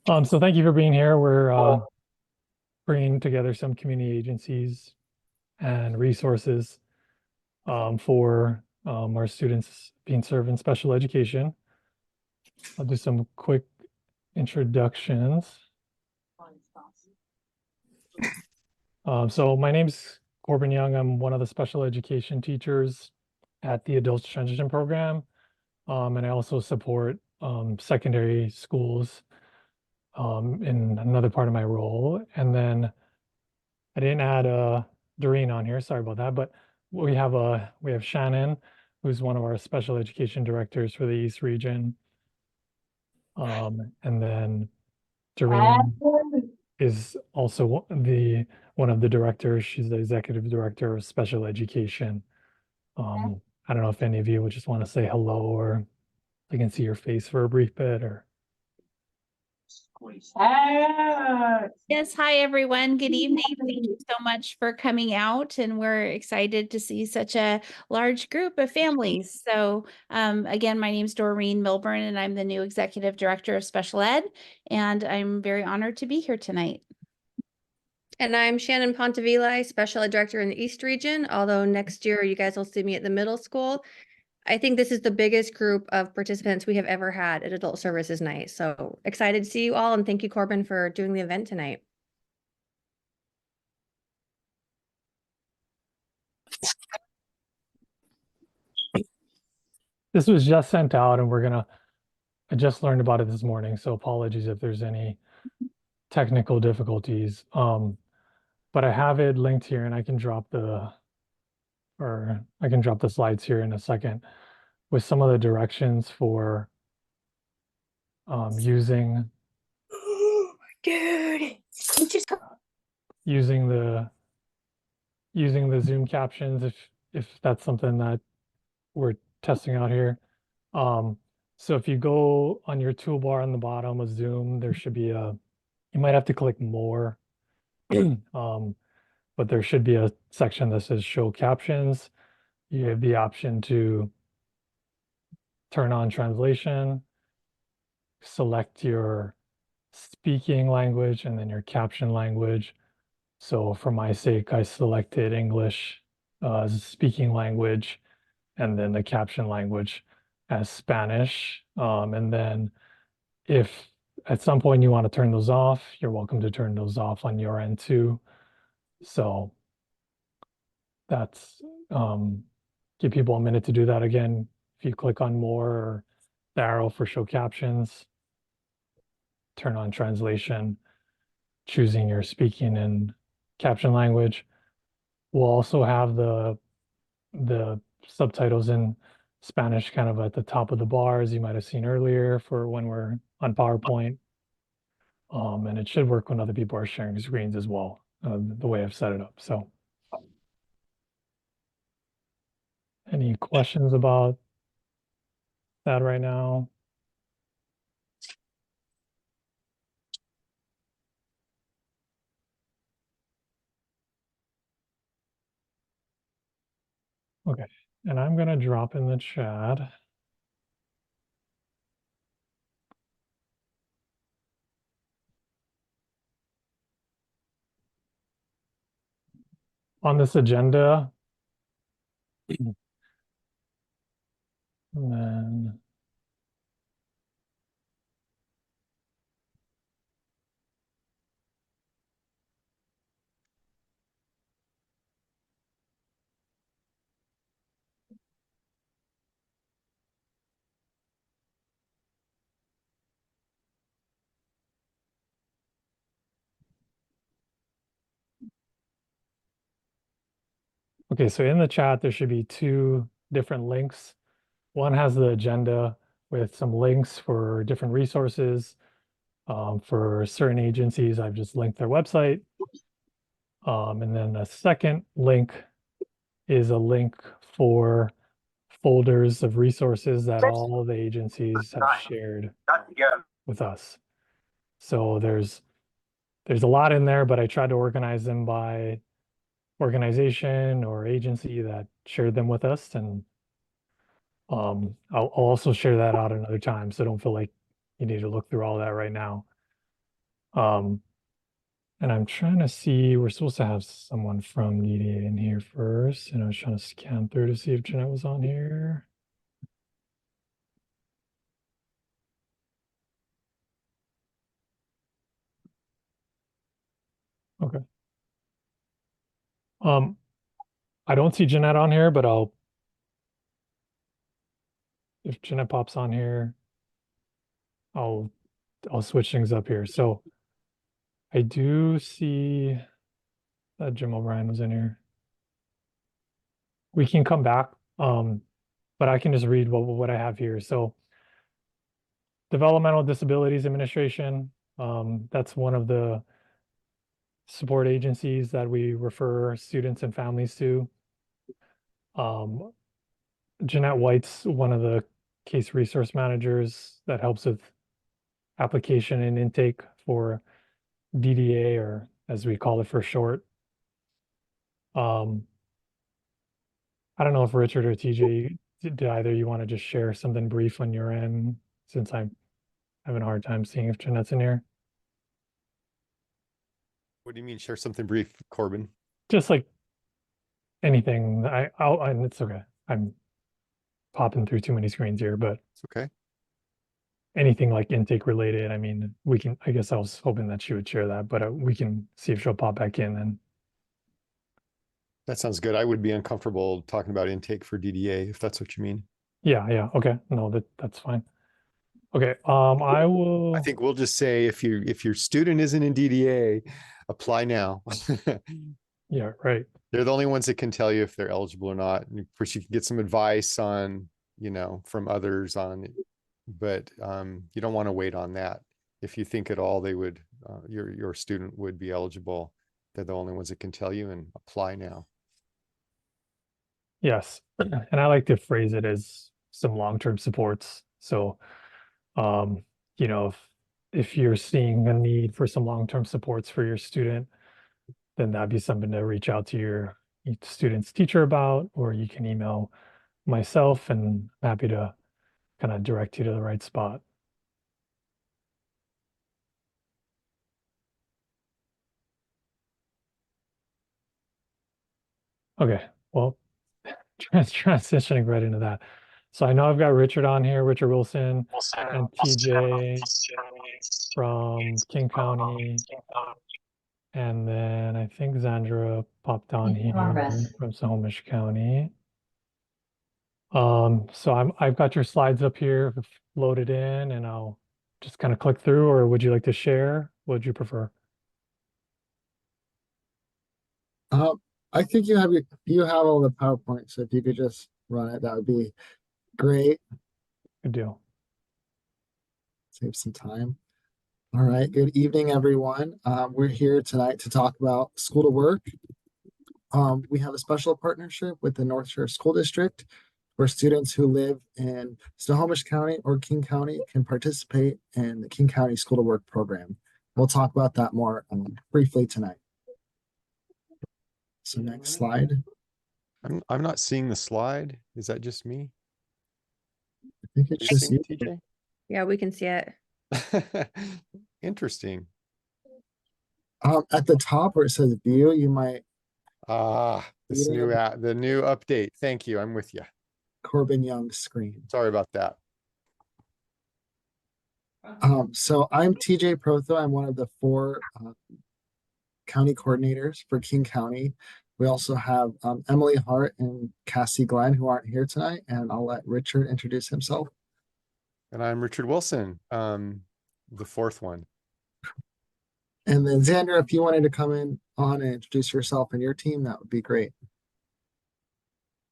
So thank you for being here. We're bringing together some community agencies and resources for our students being served in special education. I'll do some quick introductions. So my name's Corbin Young. I'm one of the special education teachers at the Adult Transition Program, and I also support secondary schools in another part of my role. And then I didn't add Doreen on here. Sorry about that. But we have Shannon, who's one of our special education directors for the East region. And then Doreen is also one of the directors. She's the executive director of special education. I don't know if any of you would just want to say hello, or I can see your face for a brief bit, or Yes, hi everyone. Good evening. Thank you so much for coming out, and we're excited to see such a large group of families. So, again, my name is Doreen Milburn, and I'm the new executive director of special ed, and I'm very honored to be here tonight. And I'm Shannon Pontevilla, Special Ed Director in the East Region, although next year you guys will see me at the middle school. I think this is the biggest group of participants we have ever had at Adult Services Night. So excited to see you all, and thank you, Corbin, for doing the event tonight. this was just sent out, and I just learned about it this morning, so apologies if there's any technical difficulties. But I have it linked here, and I can drop the slides here in a second with some of the directions for using Dude, using the Zoom captions if that's something that we're testing out here. So if you go on your toolbar on the bottom of Zoom, there should be you might have to click more, but there should be a section that says show captions. You have the option to turn on translation, select your speaking language and then your caption language. So for my sake, I selected English as a speaking language and then the caption language as Spanish. And then if at some point you want to turn those off, you're welcome to turn those off on your end too. So that's give people a minute to do that again. If you click on more or the arrow for show captions, turn on translation, choosing your speaking and caption language. We'll also have the subtitles in Spanish kind of at the top of the bar, as you might have seen earlier for when we're on PowerPoint. And it should work when other people are sharing screens as well, the way I've set it up. So any questions about that right now? Okay, and I'm gonna drop in the chat. On this agenda, and then okay, so in the chat, there should be two different links. One has the agenda with some links for different resources. For certain agencies, I've just linked their website. And then the second link is a link for folders of resources that all the agencies have shared with us. So there's a lot in there, but I tried to organize them by organization or agency that shared them with us. And I'll also share that out another time. So don't feel like you need to look through all that right now. And I'm trying to see, we're supposed to have someone from DDA in here first, and I was trying to scan through to see if Jeanette was on here. Okay. I don't see Jeanette on here, but if Jeanette pops on here, I'll switch things up here. So I do see that Jim O'Brien was in here. We can come back, but I can just read what I have here. So Developmental Disabilities Administration, that's one of the support agencies that we refer students and families to. Jeanette White's one of the case resource managers that helps with application and intake for DDA, or as we call it for short. I don't know if Richard or TJ, did either you want to just share something brief on your end, since I'm having a hard time seeing if Jeanette's in here? What do you mean, share something brief, Corbin? Just like anything. And it's okay. I'm popping through too many screens here, but It's okay. anything like intake related, I mean, we can, I guess I was hoping that she would share that, but we can see if she'll pop back in and That sounds good. I would be uncomfortable talking about intake for DDA, if that's what you mean. yeah, okay. No, that's fine. Okay, I will. I think we'll just say if your student isn't in DDA, apply now. Yeah, right. They're the only ones that can tell you if they're eligible or not. And of course, you can get some advice on, from others on it, but you don't want to wait on that. If you think at all they would, your student would be eligible, they're the only ones that can tell you, and apply now. Yes, and I like to phrase it as some long-term supports. So, if you're seeing a need for some long-term supports for your student, then that'd be something to reach out to your student's teacher about, or you can email myself, and I'm happy to kind of direct you to the right spot. Okay, well, transitioning right into that. So I know I've got Richard on here, Richard Wilson, and TJ from King County. And then I think Zandra popped on here from Snohomish County. So I've got your slides up here loaded in, and I'll just kind of click through, or would you like to share? What would you prefer? I think you have all the PowerPoint, so if you could just run it, that would be great. Good deal. Save some time. All right. Good evening, everyone. We're here tonight to talk about school to work. We have a special partnership with the Northshore School District, where students who live in Snohomish County or King County can participate in the King County School to Work program. We'll talk about that more briefly tonight. So next slide. I'm not seeing the slide. Is that just me? I think it's You just seeing you. it, Yeah, we can see it. TJ? Interesting. At the top where it says view, you might This the new update. Thank you. I'm with you. Corbin Young's screen. Sorry about that. So I'm TJ Protho. I'm one of the 4 county coordinators for King County. We also have Emily Hart and Cassie Glenn, who aren't here tonight, and I'll let Richard introduce himself. And I'm Richard Wilson, the 4th one. And then Xander, if you wanted to come in on and introduce yourself and your team, that would be great.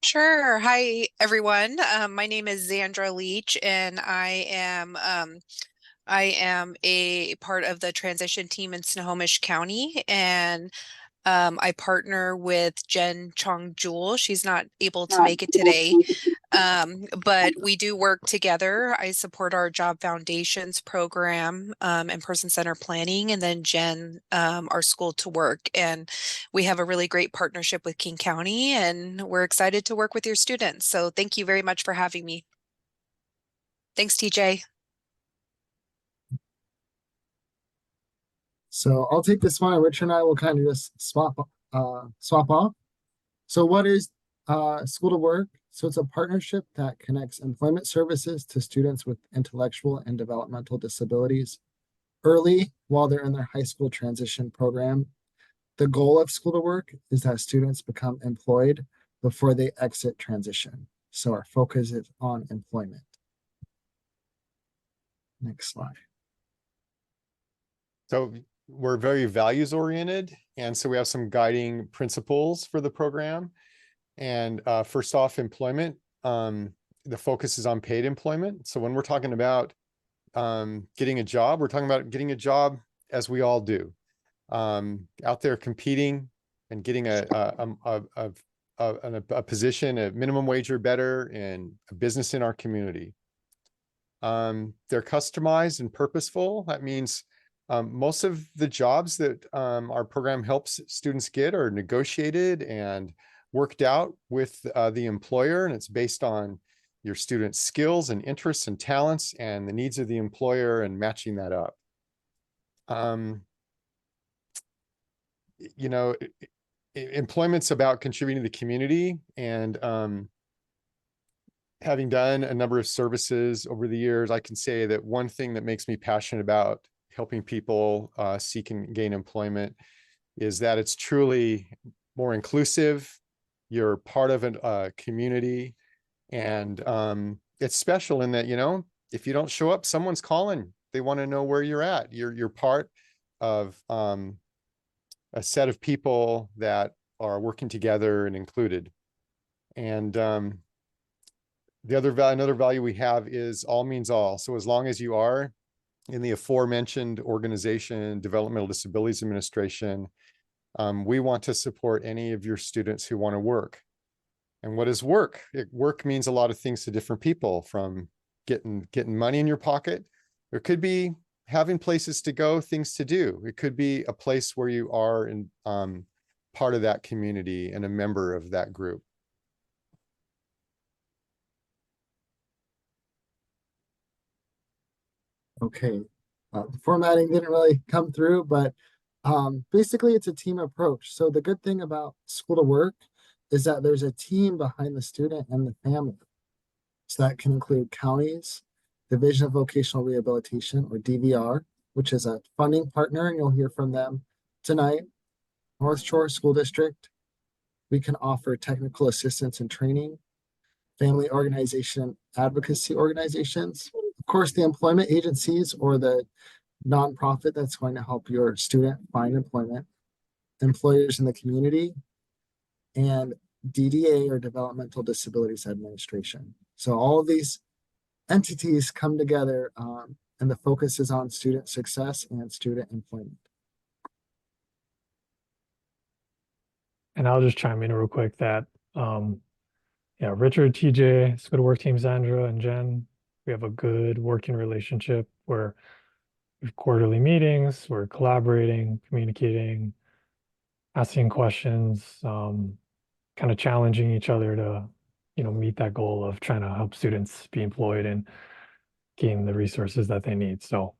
Sure. Hi, everyone. My name is Xandra Leach, and I am a part of the transition team in Snohomish County, and I partner with Jen Chong Jewel. She's not able to make it today, but we do work together. I support our Job Foundations program and Person Centered Planning, and then Jen, our School to Work. And we have a really great partnership with King County, and we're excited to work with your students. So thank you very much for having me. Thanks, TJ. So I'll take this one, and Richard and I will kind of just swap off. So what is School to Work? So it's a partnership that connects employment services to students with intellectual and developmental disabilities early while they're in their high school transition program. The goal of School to Work is that students become employed before they exit transition. So our focus is on employment. Next slide. So we're very values oriented. And so we have some guiding principles for the program. And first off, employment. The focus is on paid employment. So when we're talking about getting a job, we're talking about getting a job as we all do. Out there competing and getting a position, a minimum wage or better in a business in our community. They're customized and purposeful. That means most of the jobs that our program helps students get are negotiated and worked out with the employer, and it's based on your students' skills and interests and talents and the needs of the employer and matching that up. You know, employment's about contributing to the community, and having done a number of services over the years, I can say that one thing that makes me passionate about helping people seek and gain employment is that it's truly more inclusive. You're part of a community, and it's special in that, you know, if you don't show up, someone's calling. They want to know where you're at. You're part of a set of people that are working together and included. And another value we have is all means all. So as long as you are in the aforementioned organization, Developmental Disabilities Administration, we want to support any of your students who want to work. And what is work? Work means a lot of things to different people, from getting money in your pocket. There could be having places to go, things to do. It could be a place where you are in part of that community and a member of that group. Okay, the formatting didn't really come through, but basically it's a team approach. So the good thing about School to Work is that there's a team behind the student and the family. So that can include counties, Division of Vocational Rehabilitation, or DVR, which is a funding partner, and you'll hear from them tonight. Northshore School District. We can offer technical assistance and training, family organization, advocacy organizations, of course, the employment agencies or the nonprofit that's going to help your student find employment, employers in the community, and DDA, or Developmental Disabilities Administration. So all of these entities come together, and the focus is on student success and student employment. And I'll just chime in real quick that, yeah, Richard, TJ, School to Work team, Sandra and Jen, we have a good working relationship where we have quarterly meetings, we're collaborating, communicating, asking questions, kind of challenging each other to, you know, meet that goal of trying to help students be employed and gain the resources that they need. So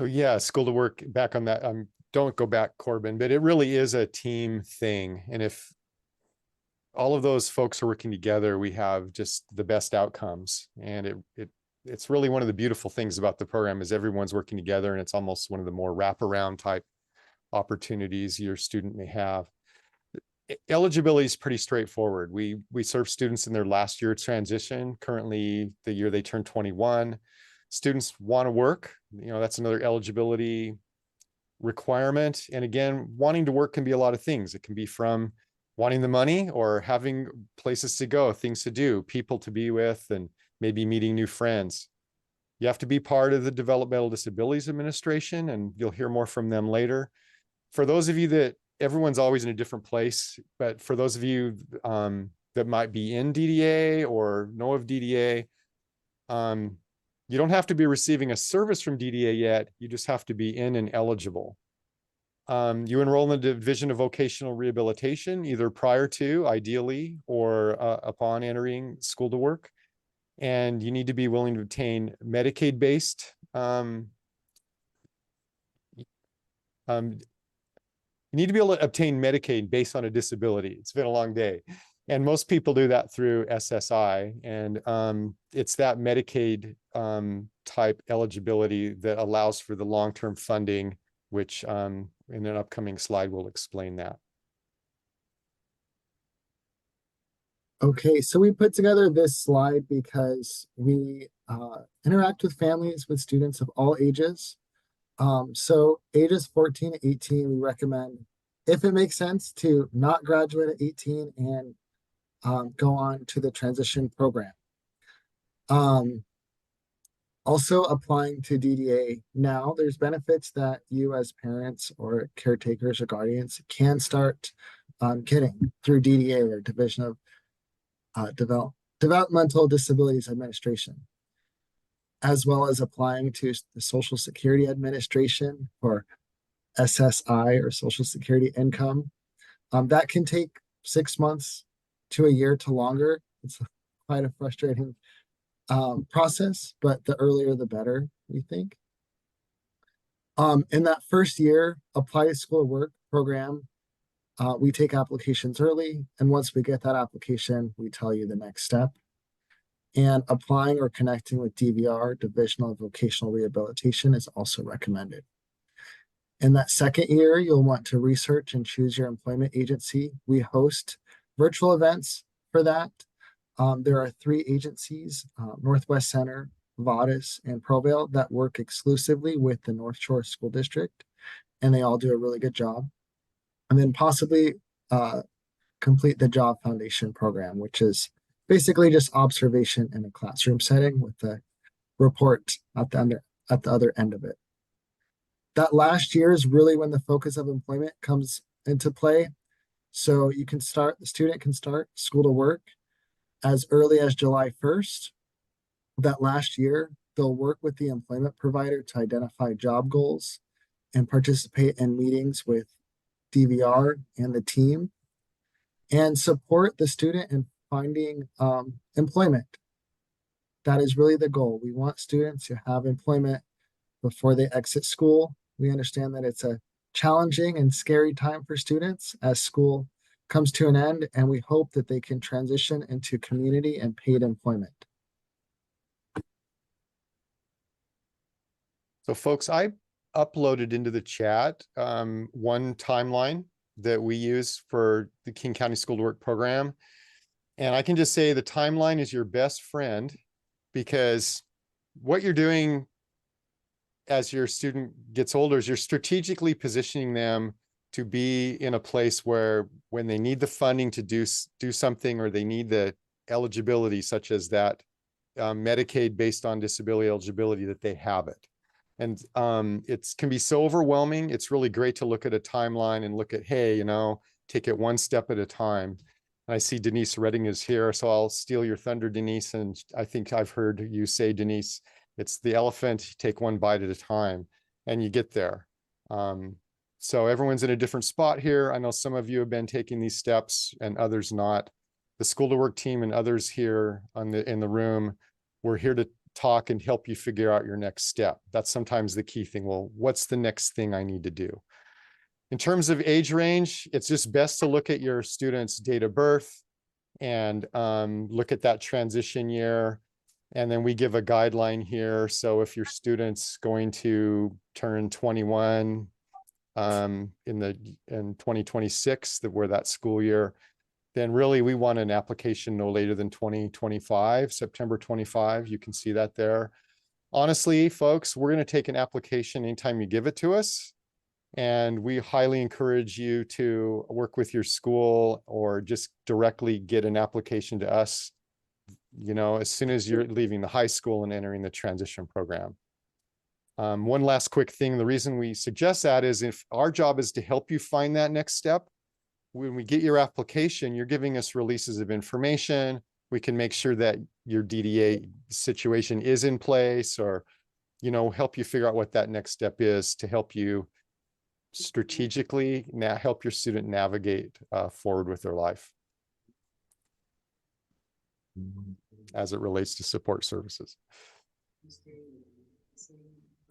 yeah, School to Work, back on that, don't go back, Corbin, but it really is a team thing. And if all of those folks are working together, we have just the best outcomes. And it's really one of the beautiful things about the program is everyone's working together, and it's almost one of the more wraparound type opportunities your student may have. Eligibility is pretty straightforward. We serve students in their last year of transition, currently the year they turn 21. Students want to work, you know, that's another eligibility requirement. And again, wanting to work can be a lot of things. It can be from wanting the money or having places to go, things to do, people to be with, and maybe meeting new friends. You have to be part of the Developmental Disabilities Administration, and you'll hear more from them later. For those of you that everyone's always in a different place, but for those of you that might be in DDA or know of DDA, you don't have to be receiving a service from DDA yet. You just have to be in and eligible. You enroll in the Division of Vocational Rehabilitation, either prior to, ideally, or upon entering School to Work. and you need to be willing to obtain Medicaid-based you need to be able to obtain Medicaid based on a disability. It's been a long day. And most people do that through SSI. And it's that Medicaid type eligibility that allows for the long-term funding, which in an upcoming slide will explain that. Okay, so we put together this slide because we interact with families with students of all ages. So ages 14 to 18, we recommend, if it makes sense, to not graduate at 18 and go on to the transition program. Also applying to DDA now, there's benefits that you as parents or caretakers or guardians can start getting through DDA, or Division of Developmental Disabilities Administration, as well as applying to the Social Security Administration for SSI, or Social Security income. That can take 6 months to a year to longer. It's quite a frustrating process, but the earlier the better, we think. In that first year, Apply to School to Work program, we take applications early, and once we get that application, we tell you the next step. And applying or connecting with DVR, Division of Vocational Rehabilitation, is also recommended. In that second year, you'll want to research and choose your employment agency. We host virtual events for that. There are 3 agencies, Northwest Center, Vadis, and Provale, that work exclusively with the Northshore School District, and they all do a really good job. And then possibly complete the Job Foundation program, which is basically just observation in a classroom setting with the report at the other end of it. That last year is really when the focus of employment comes into play. So the student can start School to Work as early as July 1st. That last year, they'll work with the employment provider to identify job goals and participate in meetings with DVR and the team, and support the student in finding employment. That is really the goal. We want students to have employment before they exit school. We understand that it's a challenging and scary time for students as school comes to an end, and we hope that they can transition into community and paid employment. So folks, I uploaded into the chat one timeline that we use for the King County School to Work program. And I can just say the timeline is your best friend, because what you're doing as your student gets older is you're strategically positioning them to be in a place where when they need the funding to do something, or they need the eligibility such as that Medicaid based on disability eligibility, that they have it. And it can be so overwhelming. It's really great to look at a timeline and look at, hey, take it one step at a time. And I see Denise Redding is here, so I'll steal your thunder, Denise. And I think I've heard you say, Denise, it's the elephant, take one bite at a time, and you get there. So everyone's in a different spot here. I know some of you have been taking these steps and others not. The School to Work team and others here in the room, we're here to talk and help you figure out your next step. That's sometimes the key thing. Well, what's the next thing I need to do? In terms of age range, it's just best to look at your student's date of birth and look at that transition year. And then we give a guideline here. So if your student's going to turn 21 in 2026, where that school year, then really we want an application no later than 2025, September 25. You can see that there. Honestly, folks, we're going to take an application anytime you give it to us. And we highly encourage you to work with your school or just directly get an application to us, as soon as you're leaving the high school and entering the transition program. One last quick thing. The reason we suggest that is if our job is to help you find that next step, when we get your application, you're giving us releases of information. We can make sure that your DDA situation is in place, or, help you figure out what that next step is to help you strategically help your student navigate forward with their life. as it relates to support services.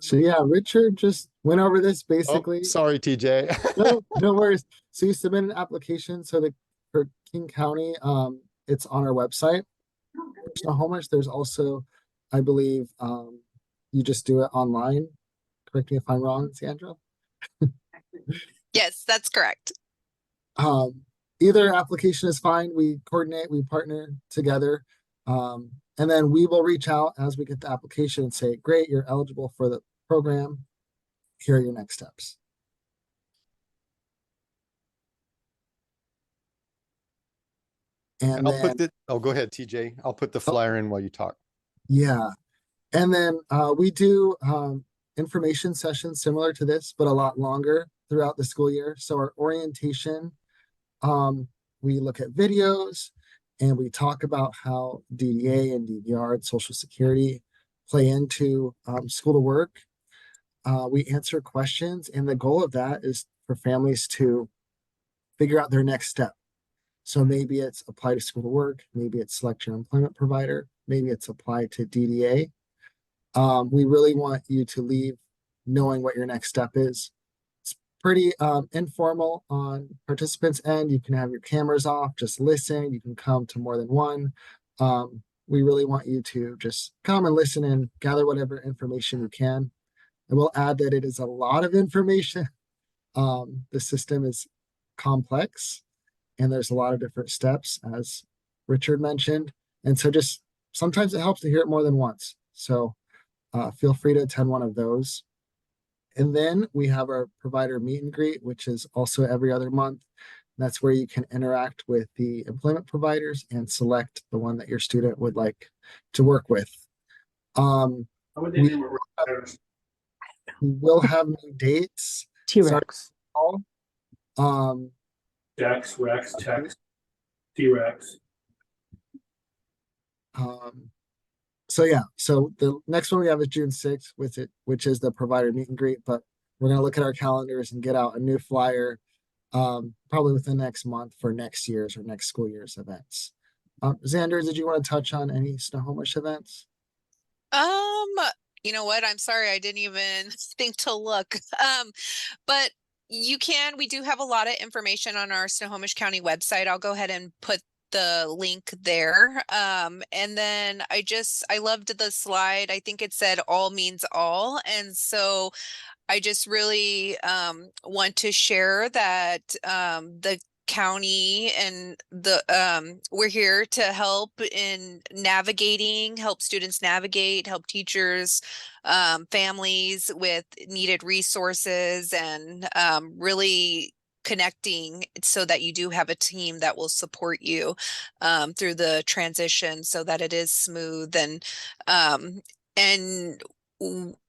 So yeah, Richard just went over this Oh, basically. sorry, TJ. No worries. So you submit an application. So for King County, it's on our website. Snohomish, there's also, I believe, you just do it online. Correct me if I'm wrong, Sandra. Yes, that's correct. Either application is fine. We coordinate, we partner together. And then we will reach out as we get the application and say, great, you're eligible for the program. Here are your next steps. And I'll then, put the, oh, go ahead, TJ. I'll put the flyer in while you talk. yeah. And then we do information sessions similar to this, but a lot longer throughout the school year. So our orientation, we look at videos and we talk about how DDA and DVR and Social Security play into school to work. We answer questions, and the goal of that is for families to figure out their next step. So maybe it's apply to school to work, maybe it's select your employment provider, maybe it's apply to DDA. We really want you to leave knowing what your next step is. It's pretty informal on participants' end. You can have your cameras off, just listen. You can come to more than one. We really want you to just come and listen and gather whatever information you can. And we'll add that it is a lot of information. The system is complex and there's a lot of different steps, as Richard mentioned. And so just sometimes it helps to hear it more than once. So feel free to attend one of those. And then we have our provider meet and greet, which is also every other month. That's where you can interact with the employment providers and select the one that your student would like to work with. We will have new dates. T-Rex. Dex, Rex, Tex, T-Rex. So yeah, so the next one we have is June 6th with it, which is the provider meet and greet, but we're gonna look at our calendars and get out a new flyer probably within the next month for next year's or next school year's events. Xander, did you want to touch on any Snohomish events? You know what? I'm sorry, I didn't even think to look. But we do have a lot of information on our Snohomish County website. I'll go ahead and put the link there. And then I loved the slide. I think it said all means all. And so I just really want to share that the county and we're here to help in navigating, help students navigate, help teachers, families with needed resources, and really connecting so that you do have a team that will support you through the transition so that it is smooth. And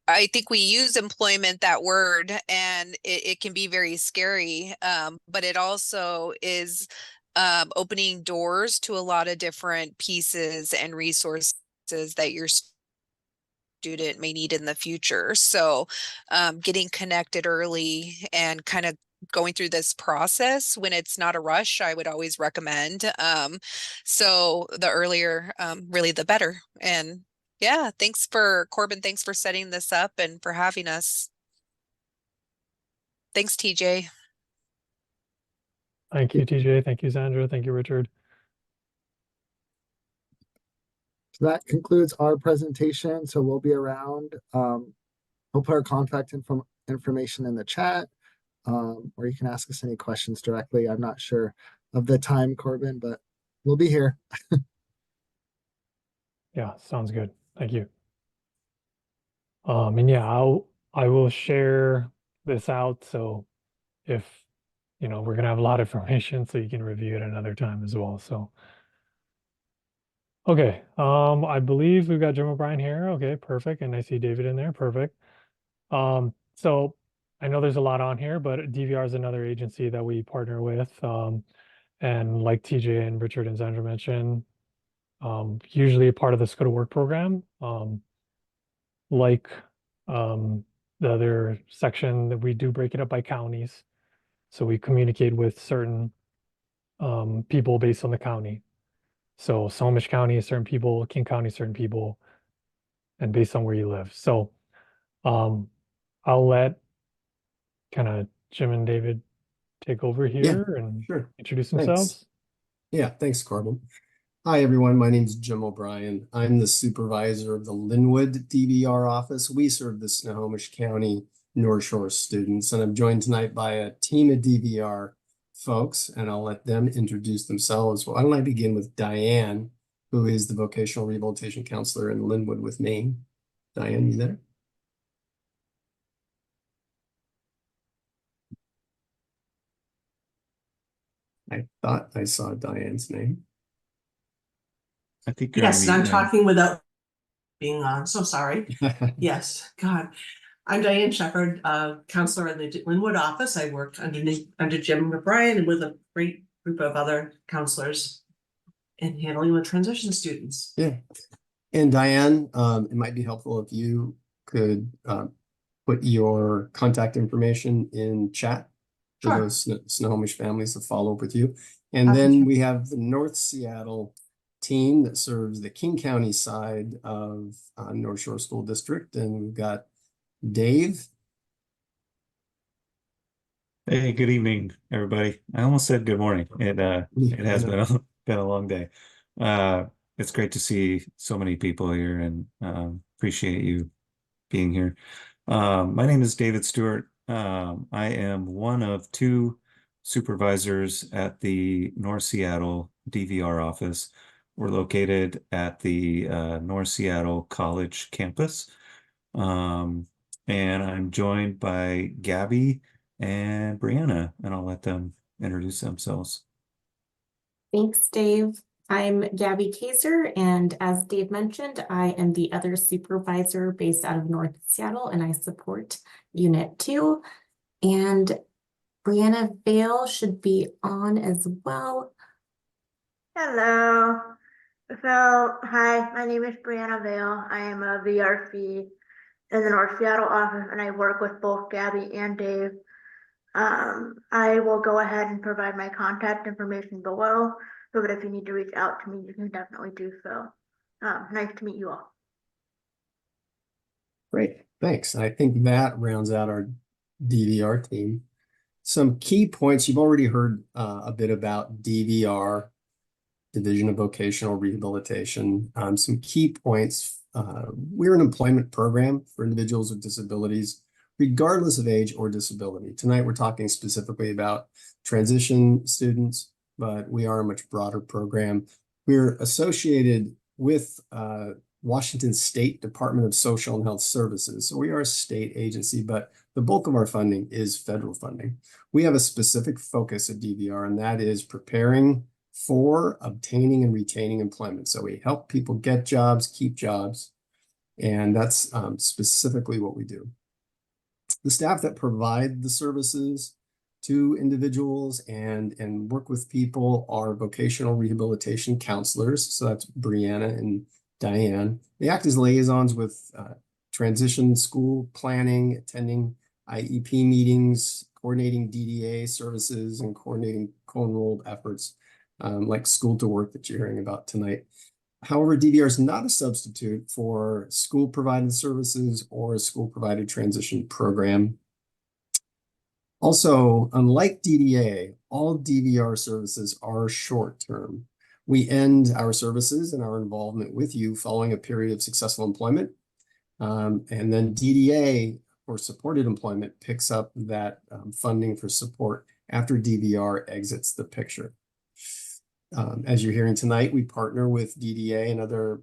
I think we use employment, that word, and it can be very scary, but it also is opening doors to a lot of different pieces and resources that your student may need in the future. So getting connected early and kind of going through this process when it's not a rush, I would always recommend. So the earlier, really the better. And yeah, thanks for Corbin. Thanks for setting this up and for having us. Thanks, TJ. Thank you, TJ. Thank you, Sandra. Thank you, Richard. So that concludes our presentation. So we'll be around. We'll put our contact information in the chat, or you can ask us any questions directly. I'm not sure of the time, Corbin, but we'll be here. Yeah, sounds good. Thank you. And yeah, I will share this out. So if, we're gonna have a lot of information, so you can review it another time as well. So, okay. I believe we've got Jim O'Brien here. Okay, perfect. And I see David in there. Perfect. So I know there's a lot on here, but DVR is another agency that we partner with. And like TJ and Richard and Sandra mentioned, usually a part of the Go to Work program. Like the other section that we do break it up by counties. So we communicate with certain people based on the county. So Snohomish County, certain people, King County, certain people, and based on where you live. So I'll let kind of Jim and David take over Yeah, here and sure. introduce Thanks. themselves. Yeah, thanks, Corbin. Hi, everyone. My name is Jim O'Brien. I'm the supervisor of the Linwood DVR office. We serve the Snohomish County North Shore students, and I'm joined tonight by a team of DVR folks, and I'll let them introduce themselves. Why don't I begin with Diane, who is the vocational rehabilitation counselor in Linwood with me. Diane, you there? I thought I saw Diane's name. I think you're Yes, on I'm mute now. talking without being on, so sorry. Yes, God. I'm Diane Shepherd, counselor in the Linwood office. I worked under Jim O'Brien and with a great group of other counselors in handling with transition students. Yeah. And Diane, it might be helpful if you could put your contact information in chat for Sure. those Snohomish families to follow up with you. And then we have the North Seattle team that serves the King County side of North Shore School District. And we've got Dave. Hey, good evening, everybody. I almost said good morning. It has been been a long day. It's great to see so many people here, and appreciate you being here. My name is David Stewart. I am one of two supervisors at the North Seattle DVR office. We're located at the North Seattle College campus. And I'm joined by Gabby and Brianna, and I'll let them introduce themselves. Thanks, Dave. I'm Gabby Kaiser, and as Dave mentioned, I am the other supervisor based out of North Seattle, and I support Unit 2. And Brianna Vale should be on as well. Hello. So, hi, my name is Brianna Vale. I am a VRC in the North Seattle office, and I work with both Gabby and Dave. I will go ahead and provide my contact information below, so that if you need to reach out to me, you can definitely do so. Nice to meet you all. Great, thanks. I think that rounds out our DVR team. Some key points, you've already heard a bit about DVR, Division of Vocational Rehabilitation. Some key points, we're an employment program for individuals with disabilities, regardless of age or disability. Tonight, we're talking specifically about transition students, but we are a much broader program. We're associated with Washington State Department of Social and Health Services. So we are a state agency, but the bulk of our funding is federal funding. We have a specific focus at DVR, and that is preparing for obtaining and retaining employment. So we help people get jobs, keep jobs, and that's specifically what we do. The staff that provide the services to individuals and work with people are vocational rehabilitation counselors. So that's Brianna and Diane. They act as liaisons with transition school planning, attending IEP meetings, coordinating DDA services, and coordinating co-enrolled efforts like school to work that you're hearing about tonight. However, DVR is not a substitute for school provided services or a school provided transition program. Also, unlike DDA, all DVR services are short term. We end our services and our involvement with you following a period of successful employment. And then DDA, or supported employment, picks up that funding for support after DVR exits the picture. As you're hearing tonight, we partner with DDA and other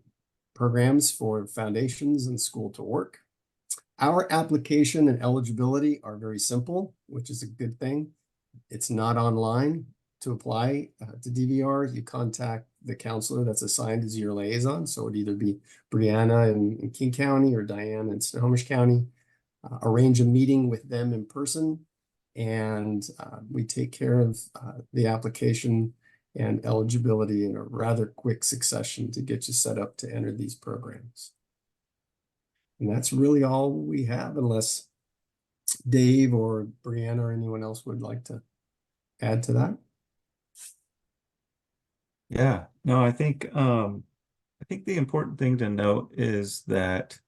programs for foundations and school to work. Our application and eligibility are very simple, which is a good thing. It's not online to apply to DVR. You contact the counselor that's assigned as your liaison. So it'd either be Brianna in King County or Diane in Snohomish County. Arrange a meeting with them in person, and we take care of the application and eligibility in a rather quick succession to get you set up to enter these programs. And that's really all we have, unless Dave or Brianna or anyone else would like to add to that. Yeah, No, I think the important thing to note is that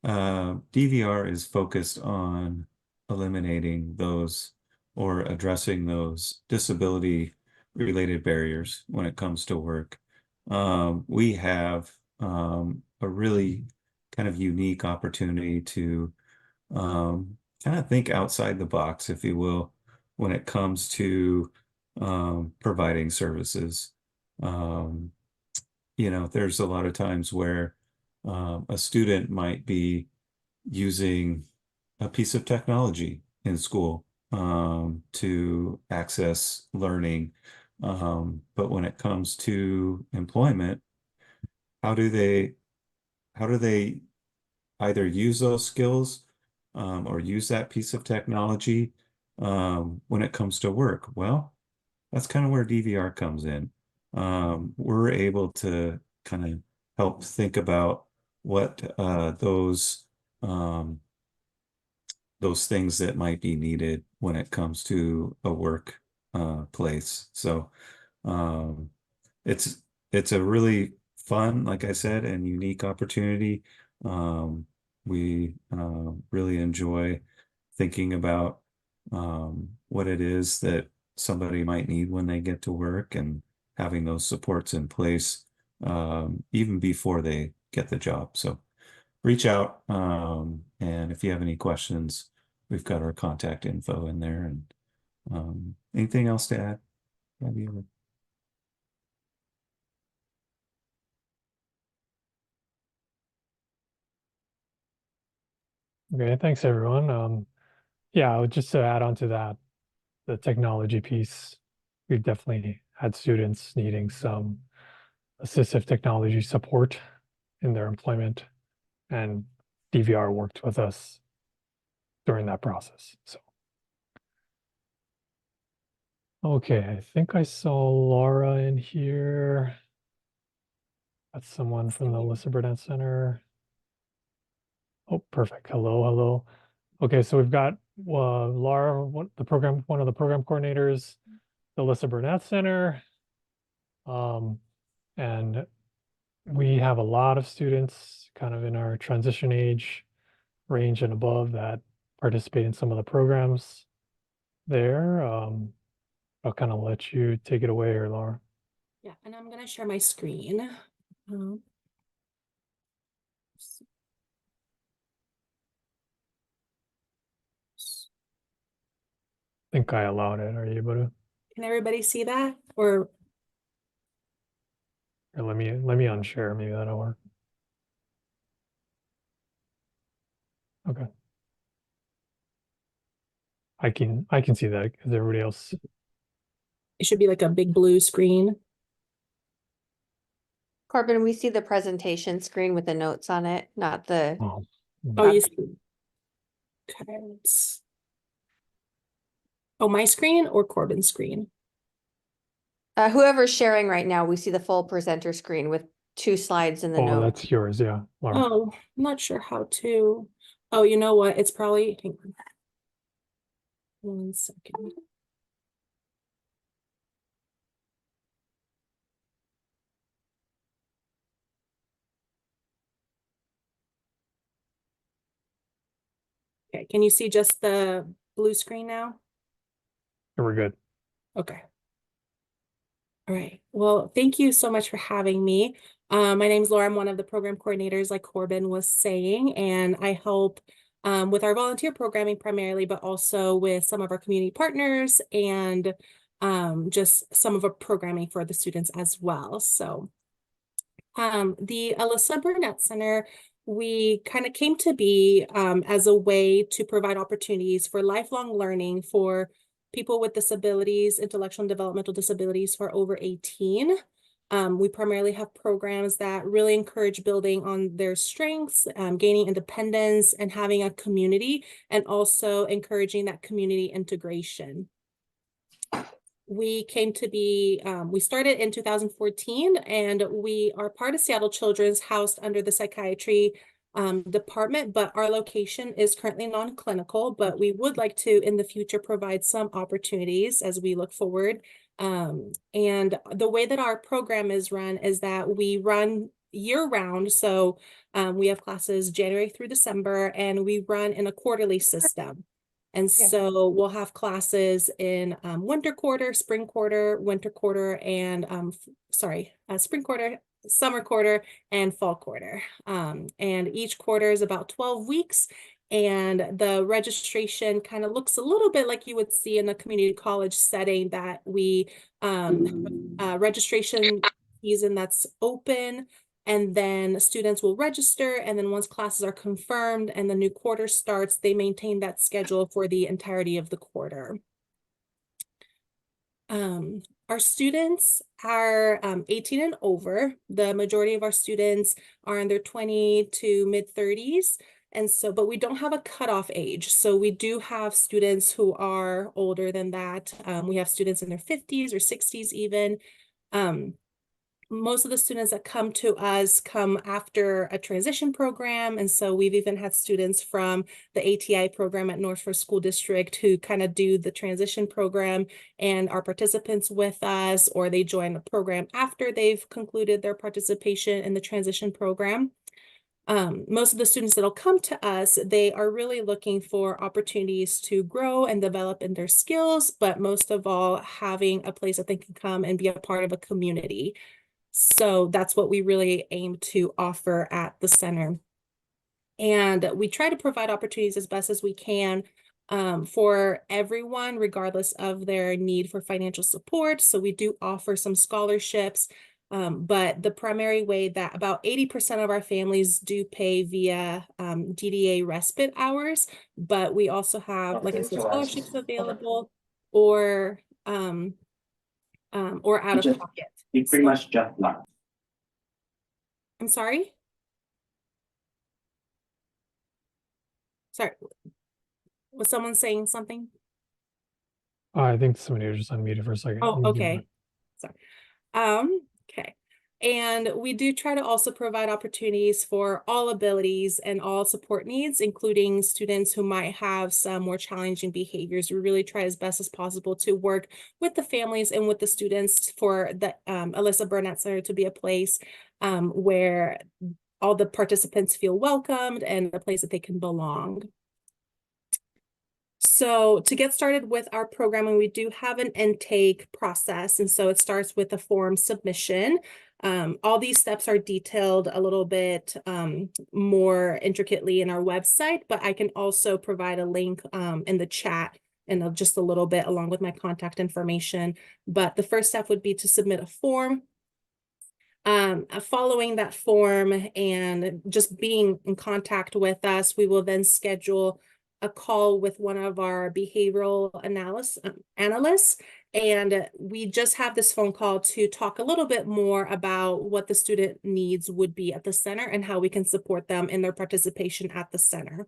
DVR is focused on eliminating those or addressing those disability related barriers when it comes to work. We have a really kind of unique opportunity to kind of think outside the box, if you will, when it comes to providing services. Um, there's a lot of times where a student might be using a piece of technology in school to access learning. But when it comes to employment, how do they either use those skills or use that piece of technology when it comes to work? Well, that's kind of where DVR comes in. We're able to kind of help think about what those things that might be needed when it comes to a work place. So um, it's it's a really fun, like I said, and unique opportunity. We really enjoy thinking about what it is that somebody might need when they get to work and having those supports in place even before they get the job. So reach out and if you have any questions, we've got our contact info in there. And anything else to add? Maybe Okay, thanks everyone. Yeah, just to add on to that, the technology piece, we've definitely had students needing some assistive technology support in their employment, and DVR worked with us during that process. So, okay, I think I saw Laura in here. That's someone from the Alyssa Burnett Center. Oh, perfect. Hello, hello. Okay, so we've got Laura, one of the program coordinators, the Alyssa Burnett Center. And we have a lot of students kind of in our transition age range and above that participate in some of the programs there. I'll kind of let you take it away here, Laura. Yeah, and I'm gonna share my screen. I think I allowed it. Are you able to? Can everybody see that? Or Here, let me unshare. Maybe that'll work. Okay. I can see that because everybody else. it should be like a big blue screen. Corbin, we see the presentation screen with the notes on it, not the. Oh, Oh, you see. Okay, oh, my screen or Corbin's screen? Whoever's sharing right now, we see the full presenter screen with 2 slides in the oh, note. that's yours. Yeah, Laura. Oh, I'm not sure how to. Oh, you know what? It's probably, hang on. 1 second. Okay, can you see just the blue screen now? We're good. Okay. All right. Well, thank you so much for having me. My name is Laura. I'm one of the program coordinators, like Corbin was saying, and I help with our volunteer programming primarily, but also with some of our community partners and just some of our programming for the students as well. So the Alyssa Burnett Center, we kind of came to be as a way to provide opportunities for lifelong learning for people with disabilities, intellectual and developmental disabilities for over 18. We primarily have programs that really encourage building on their strengths, gaining independence, and having a community, and also encouraging that community integration. We came to be, we started in 2014, and we are part of Seattle Children's, housed under the psychiatry department, but our location is currently non-clinical, but we would like to in the future provide some opportunities as we look forward And the way that our program is run is that we run year round. So we have classes January through December, and we run in a quarterly system. And so we'll have classes in winter quarter, spring quarter, winter quarter, and spring quarter, summer quarter, and fall quarter. And each quarter is about 12 weeks. And the registration kind of looks a little bit like you would see in a community college setting, that we registration season that's open, and then students will register, and then once classes are confirmed and the new quarter starts, they maintain that schedule for the entirety of the quarter. Our students are 18 and over. The majority of our students are in their 20 to mid 30s. And so, but we don't have a cutoff age. So we do have students who are older than that. We have students in their 50s or 60s even. Most of the students that come to us come after a transition program. And so we've even had students from the ATI program at Northshore School District who kind of do the transition program and are participants with us, or they join the program after they've concluded their participation in the transition program. Most of the students that'll come to us, they are really looking for opportunities to grow and develop in their skills, but most of all, having a place that they can come and be a part of a community. So that's what we really aim to offer at the center. And we try to provide opportunities as best as we can for everyone, regardless of their need for financial support. So we do offer some scholarships, but the primary way that about 80% of our families do pay via DDA respite hours, but we also have, like I said, scholarships available or out of pocket. You pretty much just left. I'm sorry? Sorry, was someone saying something? I think somebody was just unmuted for a second. Oh, You can give okay. Sorry. Okay. And we do try to also provide opportunities for all abilities and all support needs, including students who might have some more challenging behaviors. We really try as best as possible to work with the families and with the students for the Alyssa Burnett Center to be a place where all the participants feel welcomed and a place that they can belong. So to get started with our programming, we do have an intake process. And so it starts with a form submission. All these steps are detailed a little bit more intricately in our website, but I can also provide a link in the chat and just a little bit along with my contact information. But the first step would be to submit a form. Following that form and just being in contact with us, we will then schedule a call with one of our behavioral analysts, and we just have this phone call to talk a little bit more about what the student needs would be at the center and how we can support them in their participation at the center.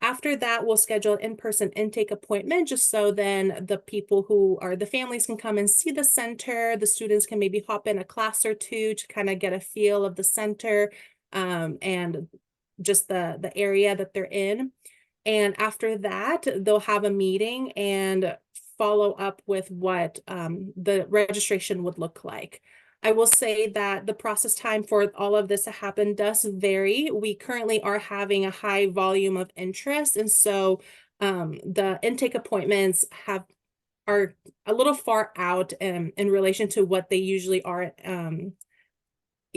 After that, we'll schedule an in-person intake appointment, just so then the people who are the families can come and see the center. The students can maybe hop in a class or two to kind of get a feel of the center and just the area that they're in. And after that, they'll have a meeting and follow up with what the registration would look like. I will say that the process time for all of this to happen does vary. We currently are having a high volume of interest. And so the intake appointments are a little far out in relation to what they usually are.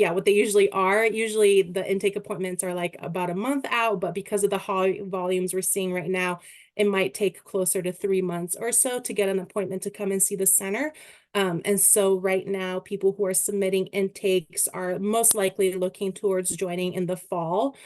What they usually are. Usually the intake appointments are like about a month out, but because of the high volumes we're seeing right now, it might take closer to 3 months or so to get an appointment to come and see the center. And so right now, people who are submitting intakes are most likely looking towards joining in the fall,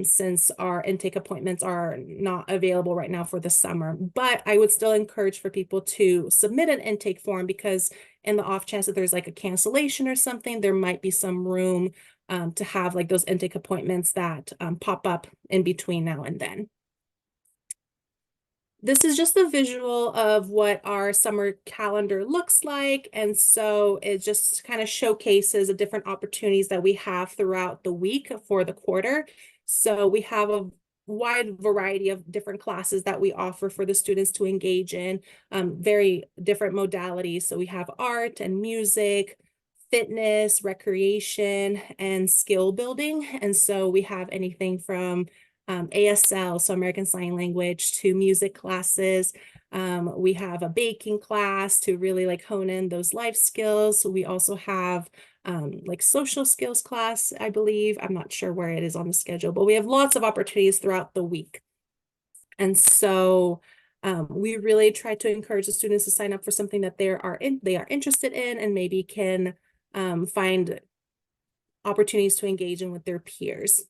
since our intake appointments are not available right now for the summer. But I would still encourage for people to submit an intake form, because in the off chance that there's like a cancellation or something, there might be some room to have like those intake appointments that pop up in between now and then. This is just a visual of what our summer calendar looks like. And so it just kind of showcases the different opportunities that we have throughout the week for the quarter. So we have wide variety of different classes that we offer for the students to engage in, very different modalities. So we have art and music, fitness, recreation, and skill building. And so we have anything from ASL, so American Sign Language, to music classes. We have a baking class to really like hone in those life skills. We also have like social skills class, I believe. I'm not sure where it is on the schedule, but we have lots of opportunities throughout the week. And so we really try to encourage the students to sign up for something that they are interested in and maybe can find opportunities to engage in with their peers.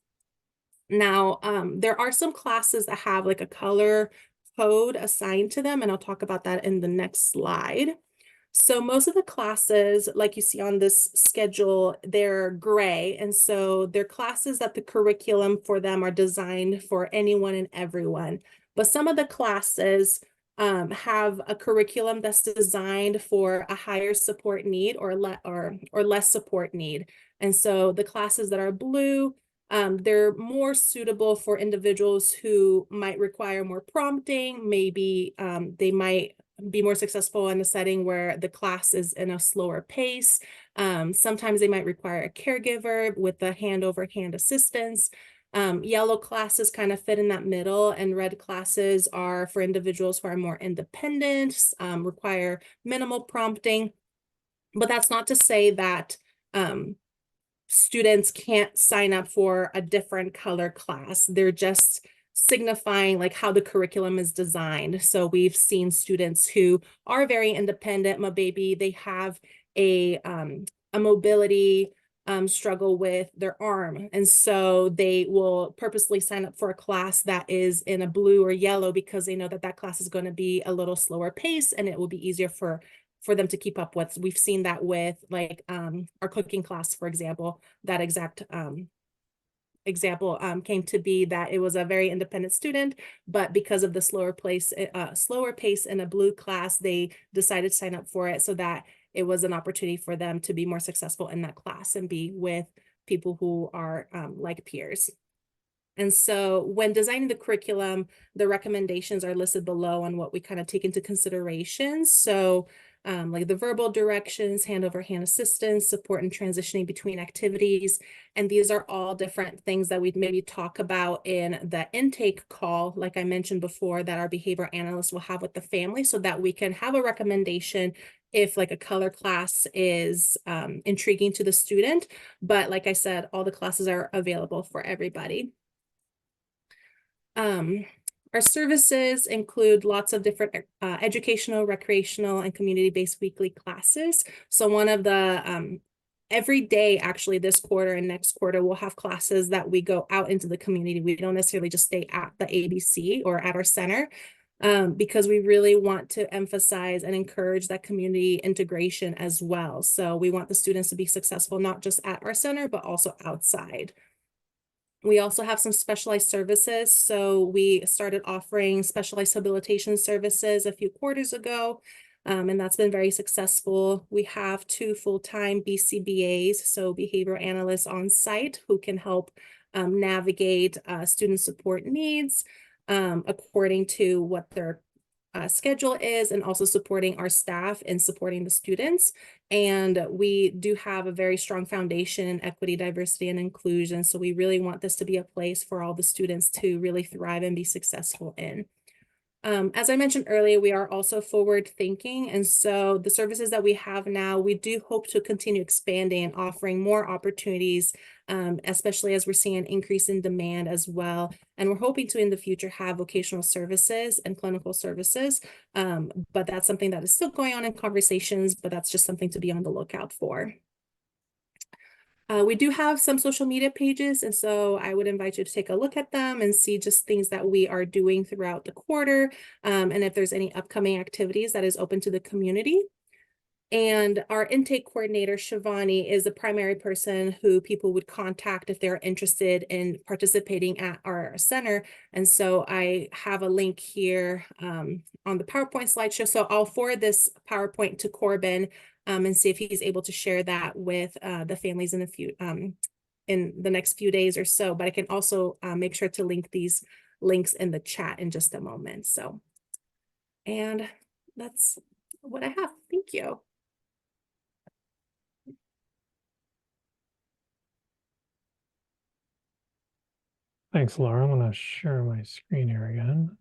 Now, there are some classes that have like a color code assigned to them, and I'll talk about that in the next slide. So most of the classes, like you see on this schedule, they're gray. And so they're classes that the curriculum for them are designed for anyone and everyone. But some of the classes have a curriculum that's designed for a higher support need or less support need. And so the classes that are blue, they're more suitable for individuals who might require more prompting. Maybe they might be more successful in a setting where the class is in a slower pace. Sometimes they might require a caregiver with a hand-over-hand assistance. Yellow classes kind of fit in that middle, and red classes are for individuals who are more independent, require minimal prompting. But that's not to say that students can't sign up for a different color class. They're just signifying like how the curriculum is designed. So we've seen students who are very independent, but maybe they have a mobility struggle with their arm. And so they will purposely sign up for a class that is in a blue or yellow because they know that that class is going to be a little slower pace and it will be easier for them to keep up with. We've seen that with like our cooking class, for example. That exact example came to be that it was a very independent student, but because of the slower pace in a blue class, they decided to sign up for it so that it was an opportunity for them to be more successful in that class and be with people who are like peers. And so when designing the curriculum, the recommendations are listed below on what we kind of take into consideration. So like the verbal directions, hand-over-hand assistance, support and transitioning between activities. And these are all different things that we'd maybe talk about in the intake call, like I mentioned before, that our behavior analyst will have with the family so that we can have a recommendation if like a color class is intriguing to the student. But like I said, all the classes are available for everybody. Our services include lots of different educational, recreational, and community-based weekly classes. So one of the, every day actually this quarter and next quarter, we'll have classes that we go out into the community. We don't necessarily just stay at the ABC or at our center because we really want to emphasize and encourage that community integration as well. So we want the students to be successful, not just at our center, but also outside. We also have some specialized services. So we started offering specialized habilitation services a few quarters ago, and that's been very successful. We have 2 full-time BCBAs, so behavior analysts on site who can help navigate student support needs according to what their schedule is, and also supporting our staff and supporting the students. And we do have a very strong foundation in equity, diversity, and inclusion. So we really want this to be a place for all the students to really thrive and be successful in. As I mentioned earlier, we are also forward thinking. And so the services that we have now, we do hope to continue expanding and offering more opportunities, especially as we're seeing an increase in demand as well. And we're hoping to in the future have vocational services and clinical services. But that's something that is still going on in conversations, but that's just something to be on the lookout for. We do have some social media pages, and so I would invite you to take a look at them and see just things that we are doing throughout the quarter, and if there's any upcoming activities that is open to the community. And our intake coordinator, Shivani, is the primary person who people would contact if they're interested in participating at our center. And so I have a link here on the PowerPoint slideshow. So I'll forward this PowerPoint to Corbin and see if he's able to share that with the families in the next few days or so. But I can also make sure to link these links in the chat in just a moment. So, and that's what I have. Thank you. Thanks, Laura. I'm going to share my screen here again.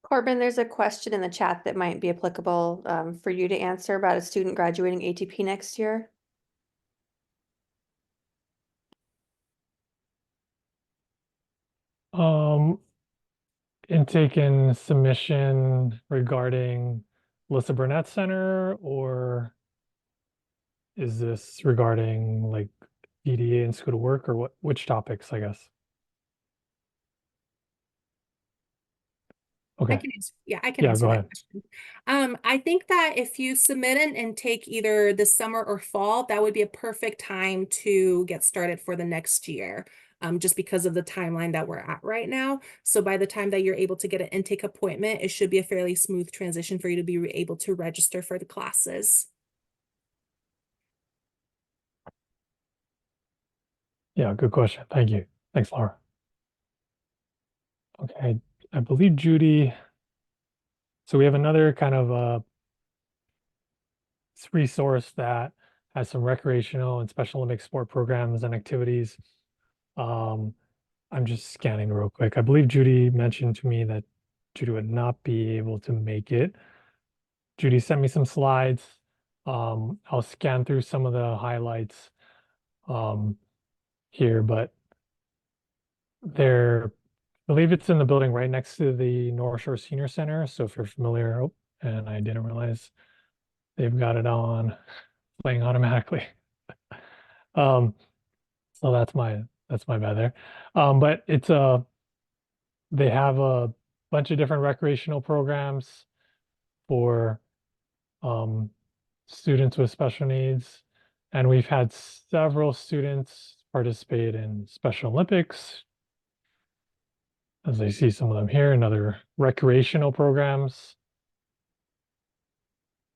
Corbin, there's a question in the chat that might be applicable for you to answer about a student graduating ATP next year. Intake and submission regarding Melissa Burnett Center, or is this regarding like DDA and school to work, or which topics, I guess? I Okay. can answer, yeah, I can Yeah, answer go that ahead. question. I think that if you submit an intake either this summer or fall, that would be a perfect time to get started for the next year. Just because of the timeline that we're at right now. So by the time that you're able to get an intake appointment, it should be a fairly smooth transition for you to be able to register for the classes. Yeah, good question. Thank you. Thanks, Laura. Okay, I believe Judy. So we have another kind of resource that has some recreational and Special Olympic sport programs and activities. I'm just scanning real quick. I believe Judy mentioned to me that Judy would not be able to make it. Judy sent me some slides. I'll scan through some of the highlights here, but I believe it's in the building right next to the Northshore Senior Center. So if you're familiar, oh, and I didn't realize they've got it on playing automatically. So that's my bad there. But it's they have a bunch of different recreational programs for students with special needs, and we've had several students participate in Special Olympics, as I see some of them here, and other recreational programs.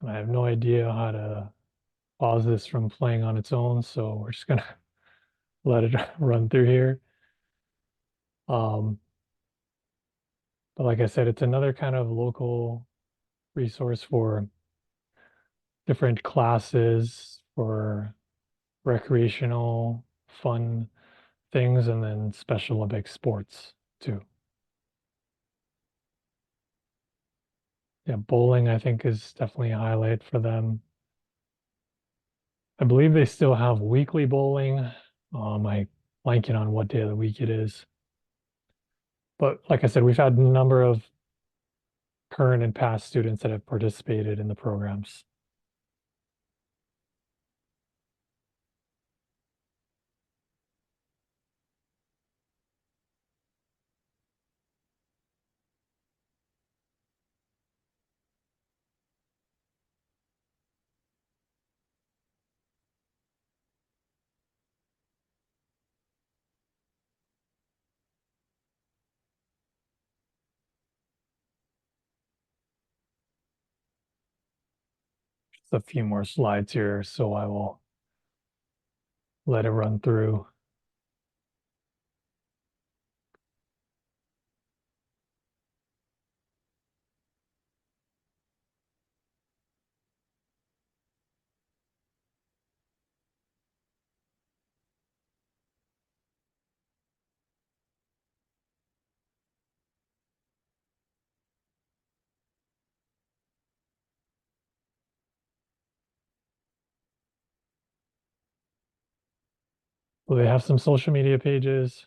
I have no idea how to pause this from playing on its own, so we're just gonna let it run through here. But like I said, it's another kind of local resource for different classes, for recreational, fun things, and then Special Olympic sports too. Yeah, bowling, I think, is definitely a highlight for them. I believe they still have weekly bowling. I blanking on what day of the week it is. But like I said, we've had a number of current and past students that have participated in the programs. Just a few more slides here, so I will let it run through. So they have some social media pages.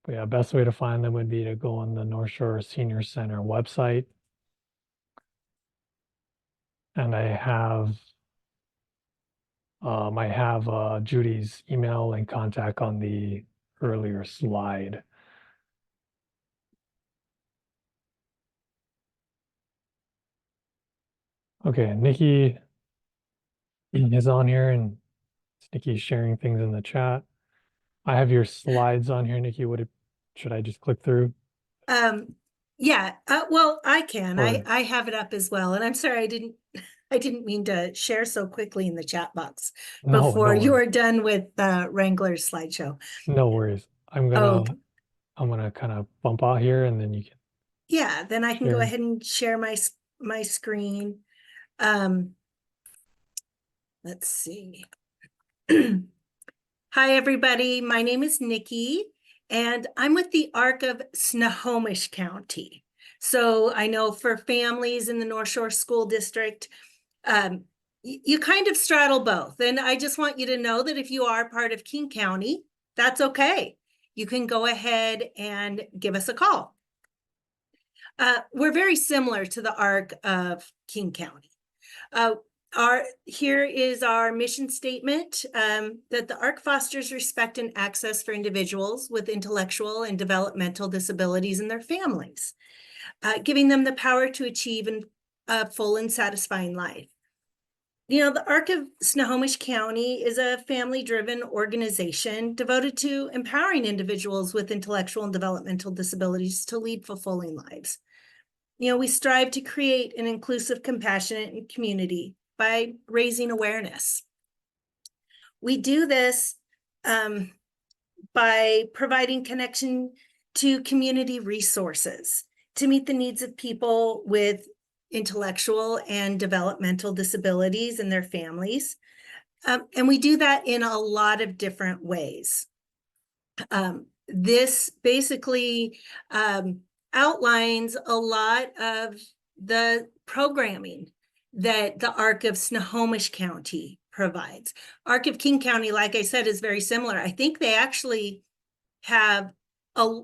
But yeah, best way to find them would be to go on the Northshore Senior Center website. And I have Judy's email and contact on the earlier slide. Okay, Nikki is on here, and Nikki's sharing things in the chat. I have your slides on here, Nikki. Should I just click through? Yeah, well, I can. Or- I have it up as well. And I'm sorry, I didn't mean to share so quickly in the chat box No, before no you worries. were done with Wrangler's slideshow. No worries. I'm gonna kind of bump out here and then you can Yeah, then I can go share. ahead and share my screen. Let's see. Hi, everybody. My name is Nikki, and I'm with the ARC of Snohomish County. So I know for families in the North Shore School District, you kind of straddle both. And I just want you to know that if you are part of King County, that's okay. You can go ahead and give us a call. We're very similar to the ARC of King County. Here is our mission statement, that the ARC fosters respect and access for individuals with intellectual and developmental disabilities and their families, giving them the power to achieve a full and satisfying life. You know, the ARC of Snohomish County is a family-driven organization devoted to empowering individuals with intellectual and developmental disabilities to lead fulfilling lives. You know, we strive to create an inclusive, compassionate community by raising awareness. We do this by providing connection to community resources to meet the needs of people with intellectual and developmental disabilities and their families. And we do that in a lot of different ways. This basically outlines a lot of the programming that the ARC of Snohomish County provides. ARC of King County, like I said, is very similar. I think they actually have a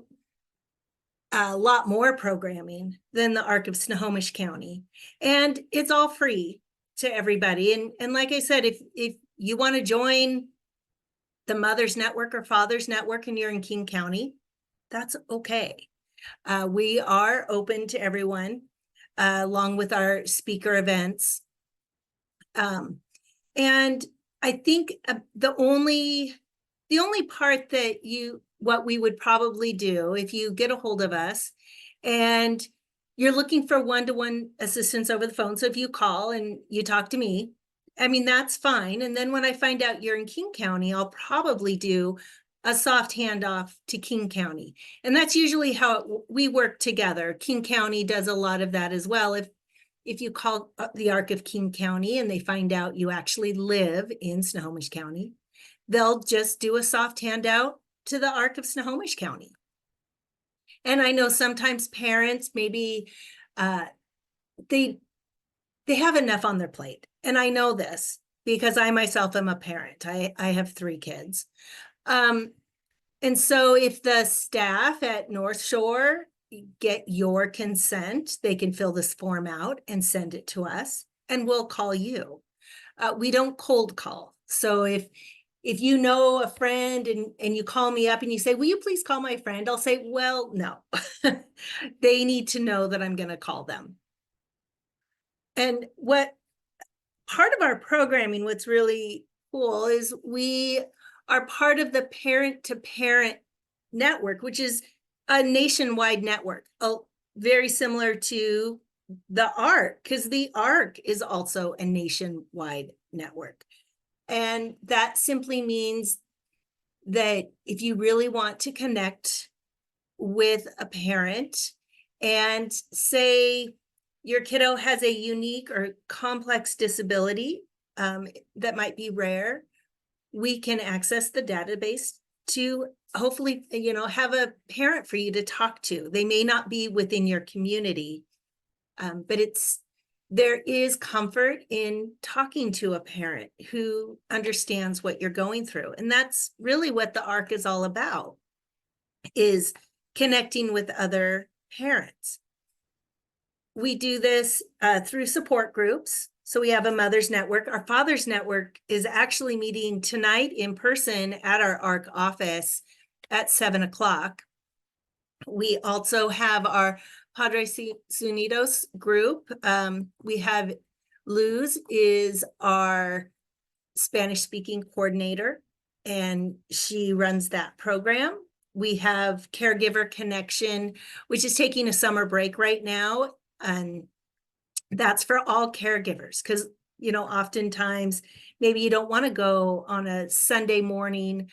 lot more programming than the ARC of Snohomish County. And it's all free to everybody. And like I said, if you want to join the Mother's Network or Father's Network and you're in King County, that's okay. We are open to everyone, along with our speaker events. And I think the only part that what we would probably do if you get a hold of us and you're looking for one-to-one assistance over the phone. So if you call and you talk to me, I mean, that's fine. And then when I find out you're in King County, I'll probably do a soft handoff to King County. And that's usually how we work together. King County does a lot of that as well. If you call the ARC of King County and they find out you actually live in Snohomish County, they'll just do a soft handout to the ARC of Snohomish County. And I know sometimes parents, maybe they have enough on their plate. And I know this because I myself am a parent. I have 3 kids. And so if the staff at North Shore get your consent, they can fill this form out and send it to us, and we'll call you. We don't cold call. So if you know a friend and you call me up and you say, will you please call my friend? I'll say, well, no. They need to know that I'm going to call them. And what part of our programming, what's really cool is we are part of the parent-to-parent network, which is a nationwide network, very similar to the ARC, because the ARC is also a nationwide network. And that simply means that if you really want to connect with a parent and say your kiddo has a unique or complex disability that might be rare, we can access the database to hopefully, have a parent for you to talk to. They may not be within your community, but there is comfort in talking to a parent who understands what you're going through. And that's really what the ARC is all about, is connecting with other parents. We do this through support groups. So we have a Mother's Network. Our Father's Network is actually meeting tonight in person at our ARC office at 7 o'clock. We also have our Padres Unidos group. We have Luz is our Spanish speaking coordinator, and she runs that program. we have Caregiver Connection, which is taking a summer break right now. And that's for all caregivers, because, you know, oftentimes maybe you don't want to go on a Sunday morning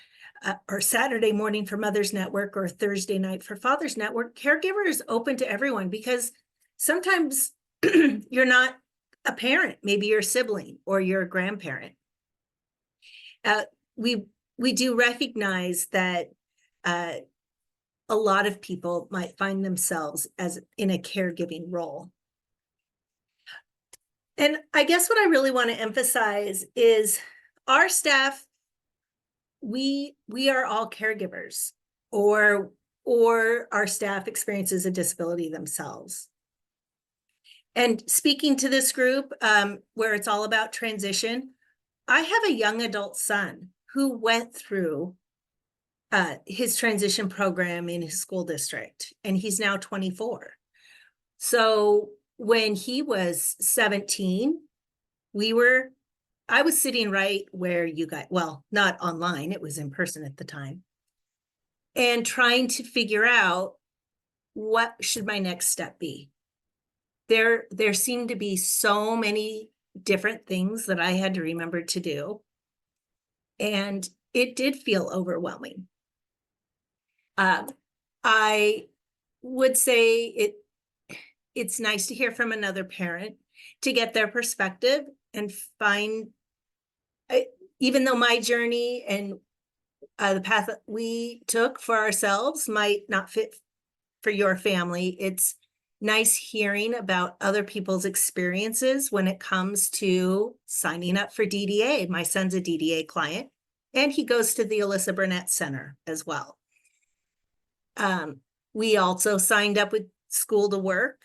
or Saturday morning for Mother's Network or Thursday night for Father's Network. Caregiver is open to everyone, because sometimes you're not a parent, maybe you're a sibling or you're a grandparent. We do recognize that a lot of people might find themselves as in a caregiving role. And I guess what I really want to emphasize is our staff, we are all caregivers, or our staff experiences a disability themselves. And speaking to this group, where it's all about transition, I have a young adult son who went through his transition program in his school district, and he's now 24. So when he was 17, I was sitting right where you guys, well, not online, it was in person at the time, and trying to figure out what should my next step be. There seemed to be so many different things that I had to remember to do, and it did feel overwhelming. I would say it's nice to hear from another parent to get their perspective and find, even though my journey and the path that we took for ourselves might not fit for your family, it's nice hearing about other people's experiences when it comes to signing up for DDA. My son's a DDA client, and he goes to the Alyssa Burnett Center as well. We also signed up with School to Work,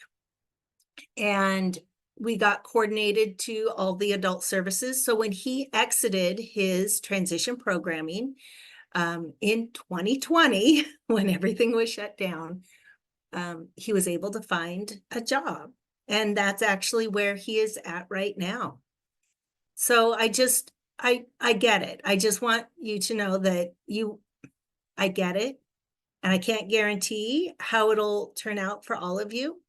and we got coordinated to all the adult services. So when he exited his transition programming in 2020, when everything was shut down, he was able to find a job. And that's actually where he is at right now. So I get it. I just want you to know that I get it. And I can't guarantee how it'll turn out for all of you,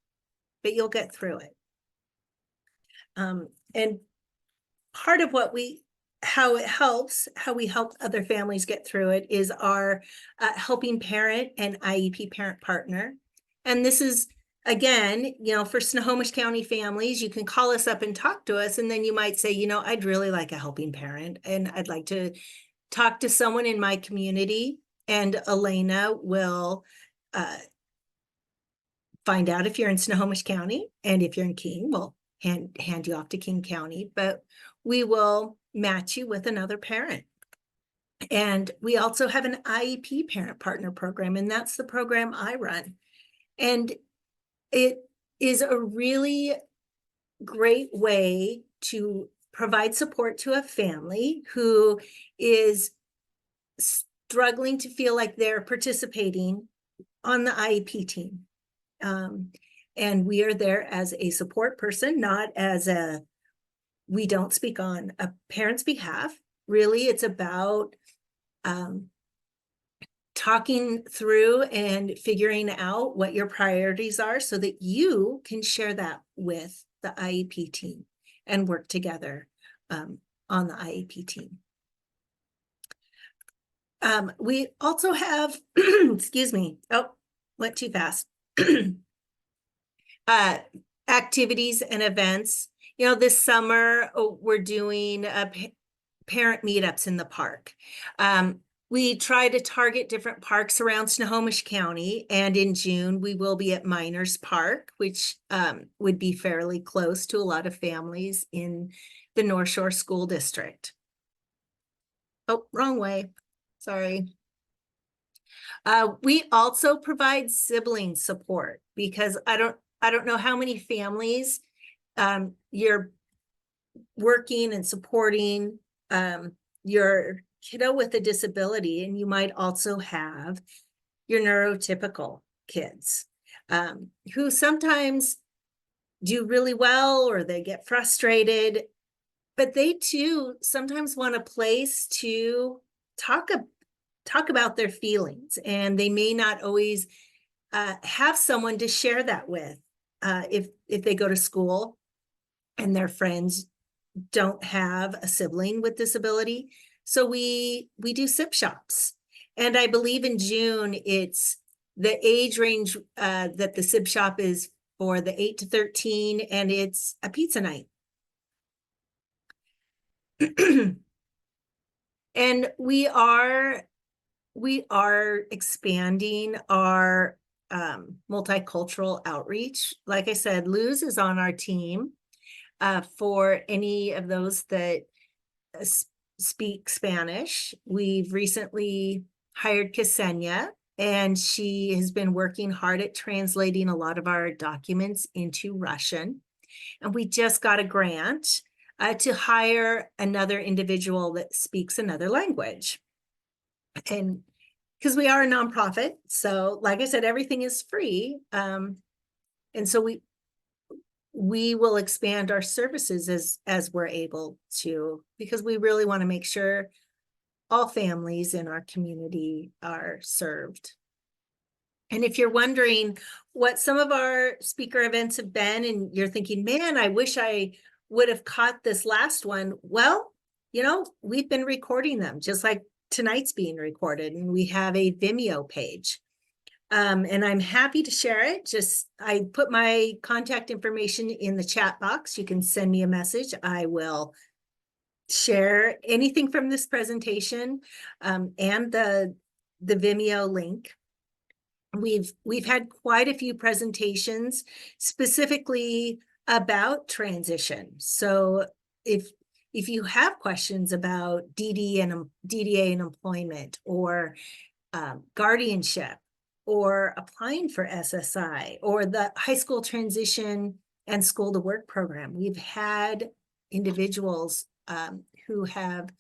but you'll get through it. And part of how we help other families get through it is our helping parent and IEP parent partner. And this is, again, you know, for Snohomish County families, you can call us up and talk to us. And then you might say, you know, I'd really like a helping parent, and I'd like to talk to someone in my community. And Elena will find out if you're in Snohomish County, and if you're in King, we'll hand you off to King County, but we will match you with another parent. And we also have an IEP parent partner program, and that's the program I run. And it is a really great way to provide support to a family who is struggling to feel like they're participating on the IEP team. And we are there as a support person, not as we don't speak on a parent's behalf. Really, it's about talking through and figuring out what your priorities are so that you can share that with the IEP team and work together on the IEP team. We also have, excuse me, oh, went too fast. Activities and events. You know, this summer we're doing parent meetups in the park. We try to target different parks around Snohomish County, and in June we will be at Miners Park, which would be fairly close to a lot of families in the Northshore School District. Oh, wrong way. Sorry. We also provide sibling support, because I don't know how many families you're working and supporting your kiddo with a disability, and you might also have your neurotypical kids who sometimes do really well, or they get frustrated, but they too sometimes want a place to talk talk about their feelings, and they may not always have someone to share that with if they go to school and their friends don't have a sibling with disability. So we do SIP shops. And I believe in June, it's the age range that the SIP shop is for the 8 to 13, and it's a pizza night. And we are expanding our multicultural outreach. Like I said, Luz is on our team for any of those that speak Spanish. We've recently hired Ksenia, and she has been working hard at translating a lot of our documents into Russian. And we just got a grant to hire another individual that speaks another language. And because we are a nonprofit, so like I said, everything is free. And so we will expand our services as we're able to, because we really want to make sure all families in our community are served. And if you're wondering what some of our speaker events have been, and you're thinking, man, I wish I would have caught this last one. Well, you know, we've been recording them just like tonight's being recorded, and we have a Vimeo page. And I'm happy to share it. I put my contact information in the chat box. You can send me a message. I will share anything from this presentation and the Vimeo link. We've had quite a few presentations specifically about transition. So if you have questions about DDA and employment, or guardianship, or applying for SSI, or the high school transition and school to work program, we've had individuals who have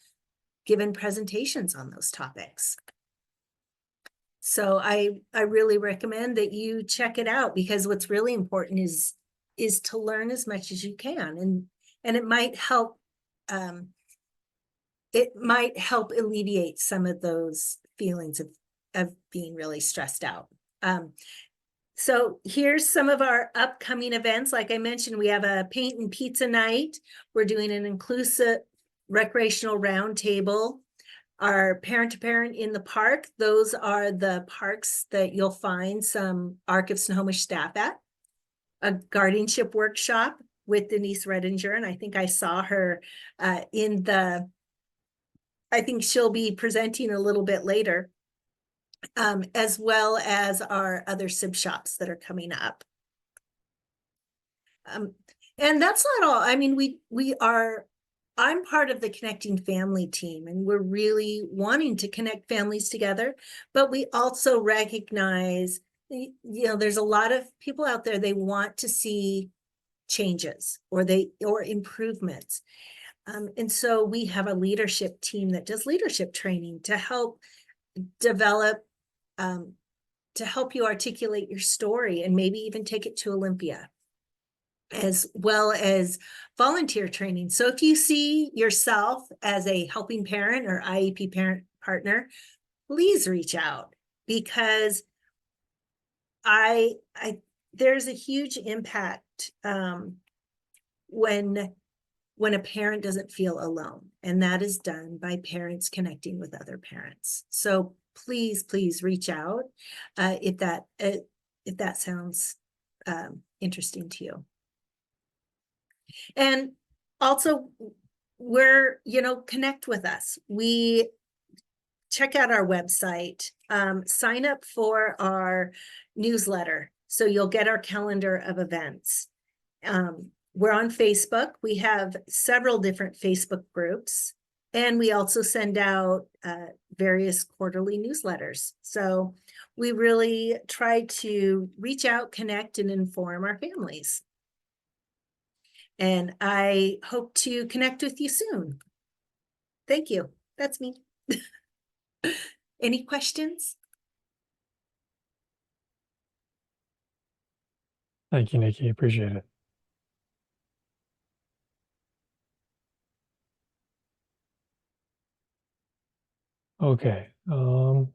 given presentations on those topics. So I really recommend that you check it out, because what's really important is to learn as much as you can, and it might help alleviate some of those feelings of being really stressed out. So here's some of our upcoming events. Like I mentioned, we have a paint and pizza night. We're doing an inclusive recreational roundtable. Our parent-to-parent in the park, those are the parks that you'll find some ARC of Snohomish staff at. A guardianship workshop with Denise Redinger, and I think I saw her I think she'll be presenting a little bit later, as well as our other SIB shops that are coming up. And that's not all. I mean, I'm part of the Connecting Family team, and we're really wanting to connect families together, but we also recognize, you know, there's a lot of people out there, they want to see changes or improvements. And so we have a leadership team that does leadership training to help develop, to help you articulate your story and maybe even take it to Olympia, as well as volunteer training. So if you see yourself as a helping parent or IEP parent partner, please reach out, because there's a huge impact when a parent doesn't feel alone, and that is done by parents connecting with other parents. So please reach out if that sounds interesting to you. And also, connect with us. We check out our website, sign up for our newsletter, so you'll get our calendar of events. We're on Facebook. We have several different Facebook groups, and we also send out various quarterly newsletters. So we really try to reach out, connect, and inform our families. And I hope to connect with you soon. Thank you. That's me. Any questions? Thank you, Nikki. Appreciate it. Okay, Um,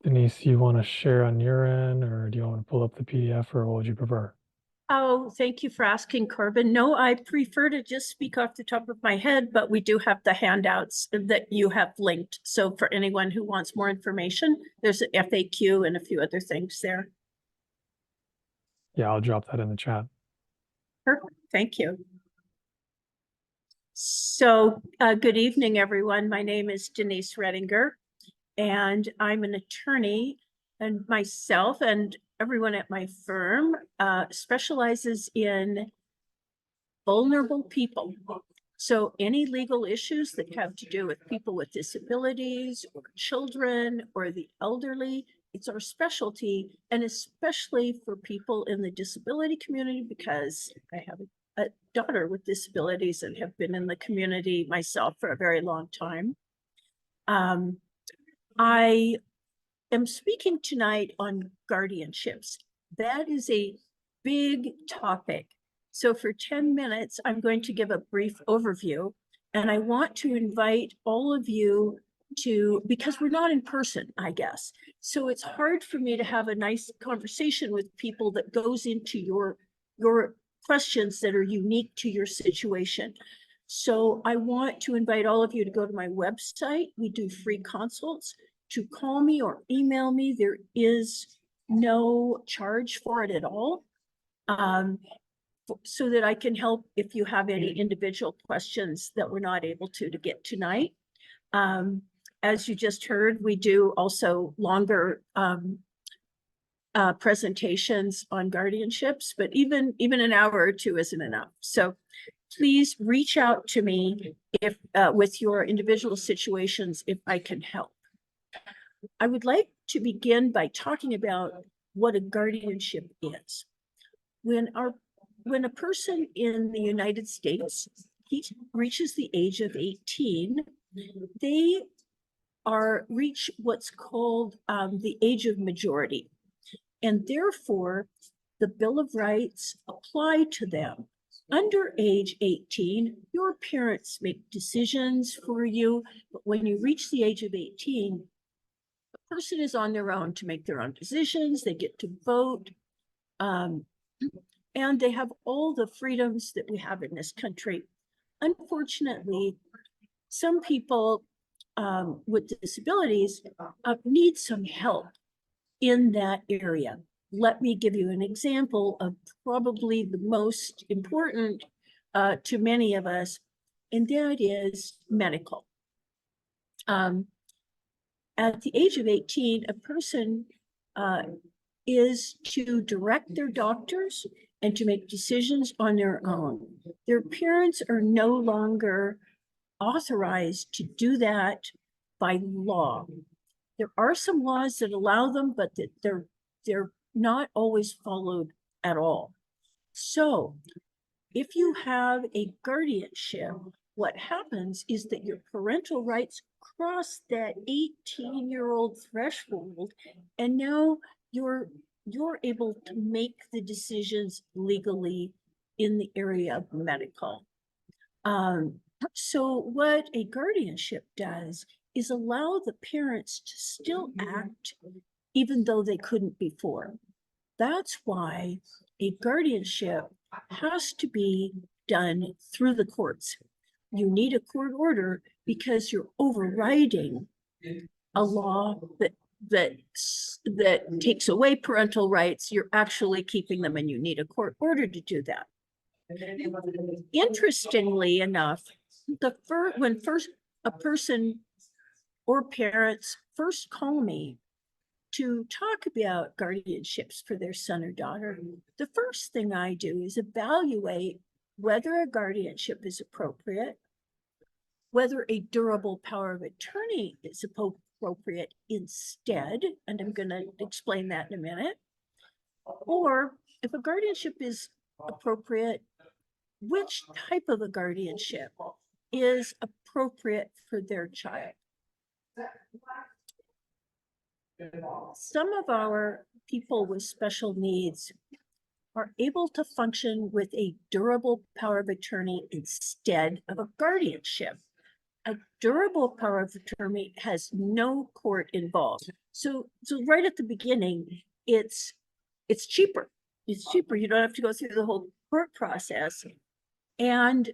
Denise, you want to share on your end, or do you want to pull up the PDF, or what would you prefer? Oh, thank you for asking, Corbin. No, I prefer to just speak off the top of my head, but we do have the handouts that you have linked. So for anyone who wants more information, there's an FAQ and a few other things there. Yeah, I'll drop that in the chat. Perfect. Thank you. So good evening, everyone. My name is Denise Redinger, and I'm an attorney, and myself and everyone at my firm specializes in vulnerable people. So any legal issues that have to do with people with disabilities or children or the elderly, it's our specialty, and especially for people in the disability community, because I have a daughter with disabilities and have been in the community myself for a very long time. I am speaking tonight on guardianships. That is a big topic. So for 10 minutes, I'm going to give a brief overview, and I want to invite all of you to, because we're not in person, I guess. So it's hard for me to have a nice conversation with people that goes into your questions that are unique to your situation. So I want to invite all of you to go to my website. We do free consults. To call me or email me. There is no charge for it at all. So that I can help if you have any individual questions that we're not able to get tonight. As you just heard, we do also longer presentations on guardianships, but even an hour or two isn't enough. So please reach out to me if with your individual situations, if I can help. I would like to begin by talking about what a guardianship is. When a person in the United States reaches the age of 18, they reach what's called the age of majority. And therefore, the Bill of Rights apply to them. Under age 18, your parents make decisions for you, but when you reach the age of 18, person is on their own to make their own decisions. They get to vote, and they have all the freedoms that we have in this country. Unfortunately, some people with disabilities need some help in that area. Let me give you an example of probably the most important to many of us, and that is medical. At the age of 18, a person is to direct their doctors and to make decisions on their own. Their parents are no longer authorized to do that by law. There are some laws that allow them, but that they're not always followed at all. So if you have a guardianship, what happens is that your parental rights cross that 18-year-old threshold, and now you're able to make the decisions legally in the area of medical. So what a guardianship does is allow the parents to still act even though they couldn't before. That's why a guardianship has to be done through the courts. You need a court order because you're overriding a law that takes away parental rights. You're actually keeping them, and you need a court order to do that. Interestingly enough, when a person or parents first call me to talk about guardianships for their son or daughter, the first thing I do is evaluate whether a guardianship is appropriate, whether a durable power of attorney is appropriate instead, and I'm going to explain that in a minute, or if a guardianship is appropriate, which type of a guardianship is appropriate for their child. Some of our people with special needs are able to function with a durable power of attorney instead of a guardianship. A durable power of attorney has no court involved. So right at the beginning, it's cheaper. It's cheaper. You don't have to go through the whole court process. And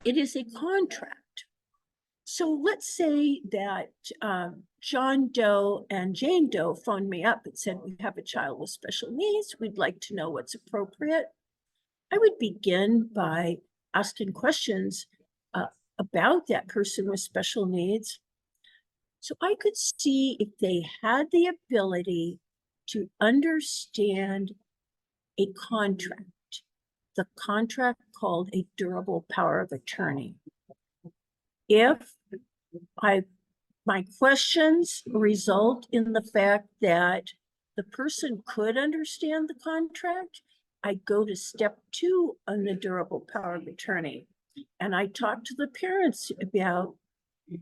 it is a contract. So let's say that John Doe and Jane Doe phoned me up and said, we have a child with special needs. We'd like to know what's appropriate. I would begin by asking questions about that person with special needs. So I could see if they had the ability to understand a contract, the contract called a durable power of attorney. If my questions result in the fact that the person could understand the contract, I go to step 2 on the durable power of attorney. And I talk to the parents about,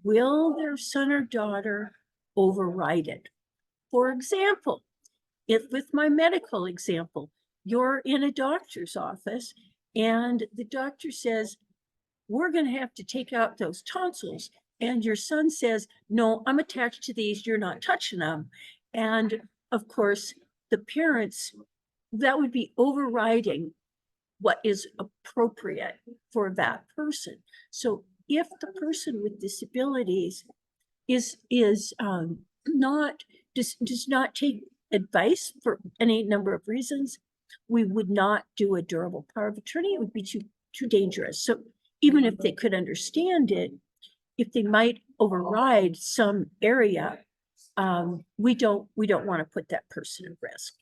will their son or daughter override it? For example, if with my medical example, you're in a doctor's office and the doctor says, we're going to have to take out those tonsils. And your son says, no, I'm attached to these, you're not touching them. And of course, the parents, that would be overriding what is appropriate for that person. So if the person with disabilities does not take advice for any number of reasons, we would not do a durable power of attorney. It would be too dangerous. So even if they could understand it, if they might override some area, we don't want to put that person at risk.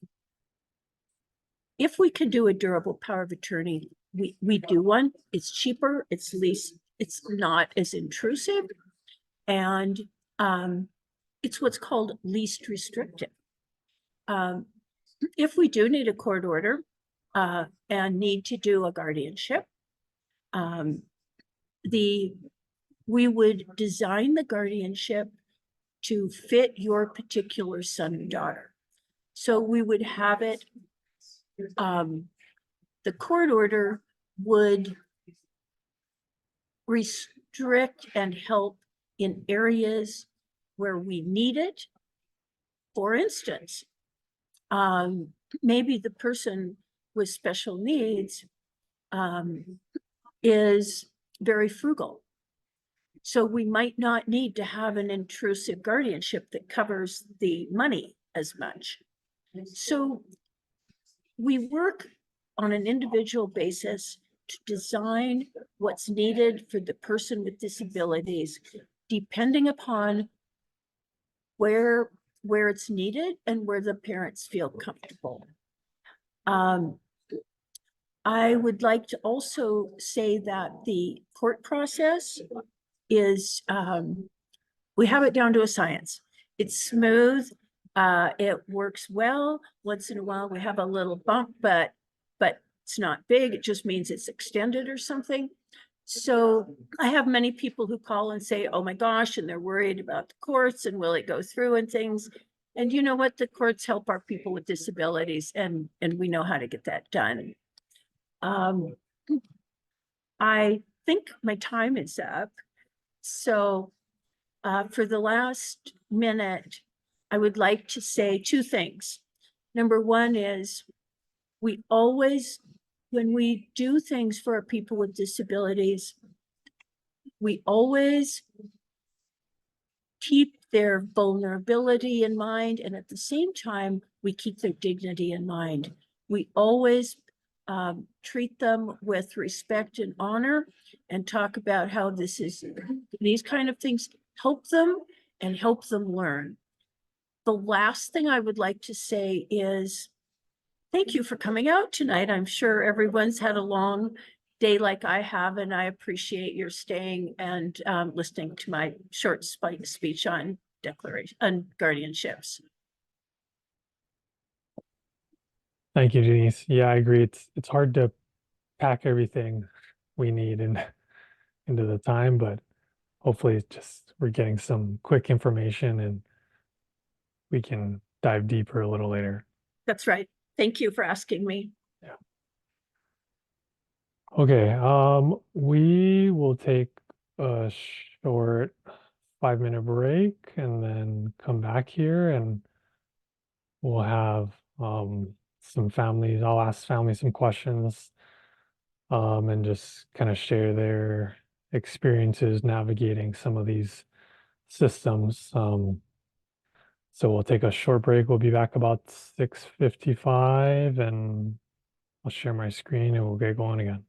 If we can do a durable power of attorney, we do one. It's cheaper, it's not as intrusive, and it's what's called least restrictive. If we do need a court order and need to do a guardianship, we would design the guardianship to fit your particular son and daughter. So we would have it, the court order would restrict and help in areas where we need it. For instance, maybe the person with special needs is very frugal. So we might not need to have an intrusive guardianship that covers the money as much. So we work on an individual basis to design what's needed for the person with disabilities, depending upon where it's needed and where the parents feel comfortable. I would like to also say that the court process is, we have it down to a science. It's smooth, it works well. Once in a while we have a little bump, but it's not big. It just means it's extended or something. So I have many people who call and say, oh my gosh, and they're worried about the courts and will it go through and things. And you know what? The courts help our people with disabilities, and we know how to get that done. I think my time is up. So for the last minute, I would like to say 2 things. Number 1 is we always, when we do things for our people with disabilities, we always keep their vulnerability in mind, and at the same time, we keep their dignity in mind. We always treat them with respect and honor and talk about how these kind of things help them and help them learn. The last thing I would like to say is thank you for coming out tonight. I'm sure everyone's had a long day like I have, and I appreciate your staying and listening to my short speech on guardianships. Thank you, Denise. Yeah, I agree. It's hard to pack everything we need into the time, but hopefully it's just we're getting some quick information and we can dive deeper a little later. That's right. Thank you for asking me. Yeah. Okay, we will take a short 5-minute break and then come back here and we'll have some families. I'll ask families some questions and just kind of share their experiences navigating some of these systems. So we'll take a short break. We'll be back about 6:55 and I'll share my screen and we'll get going again.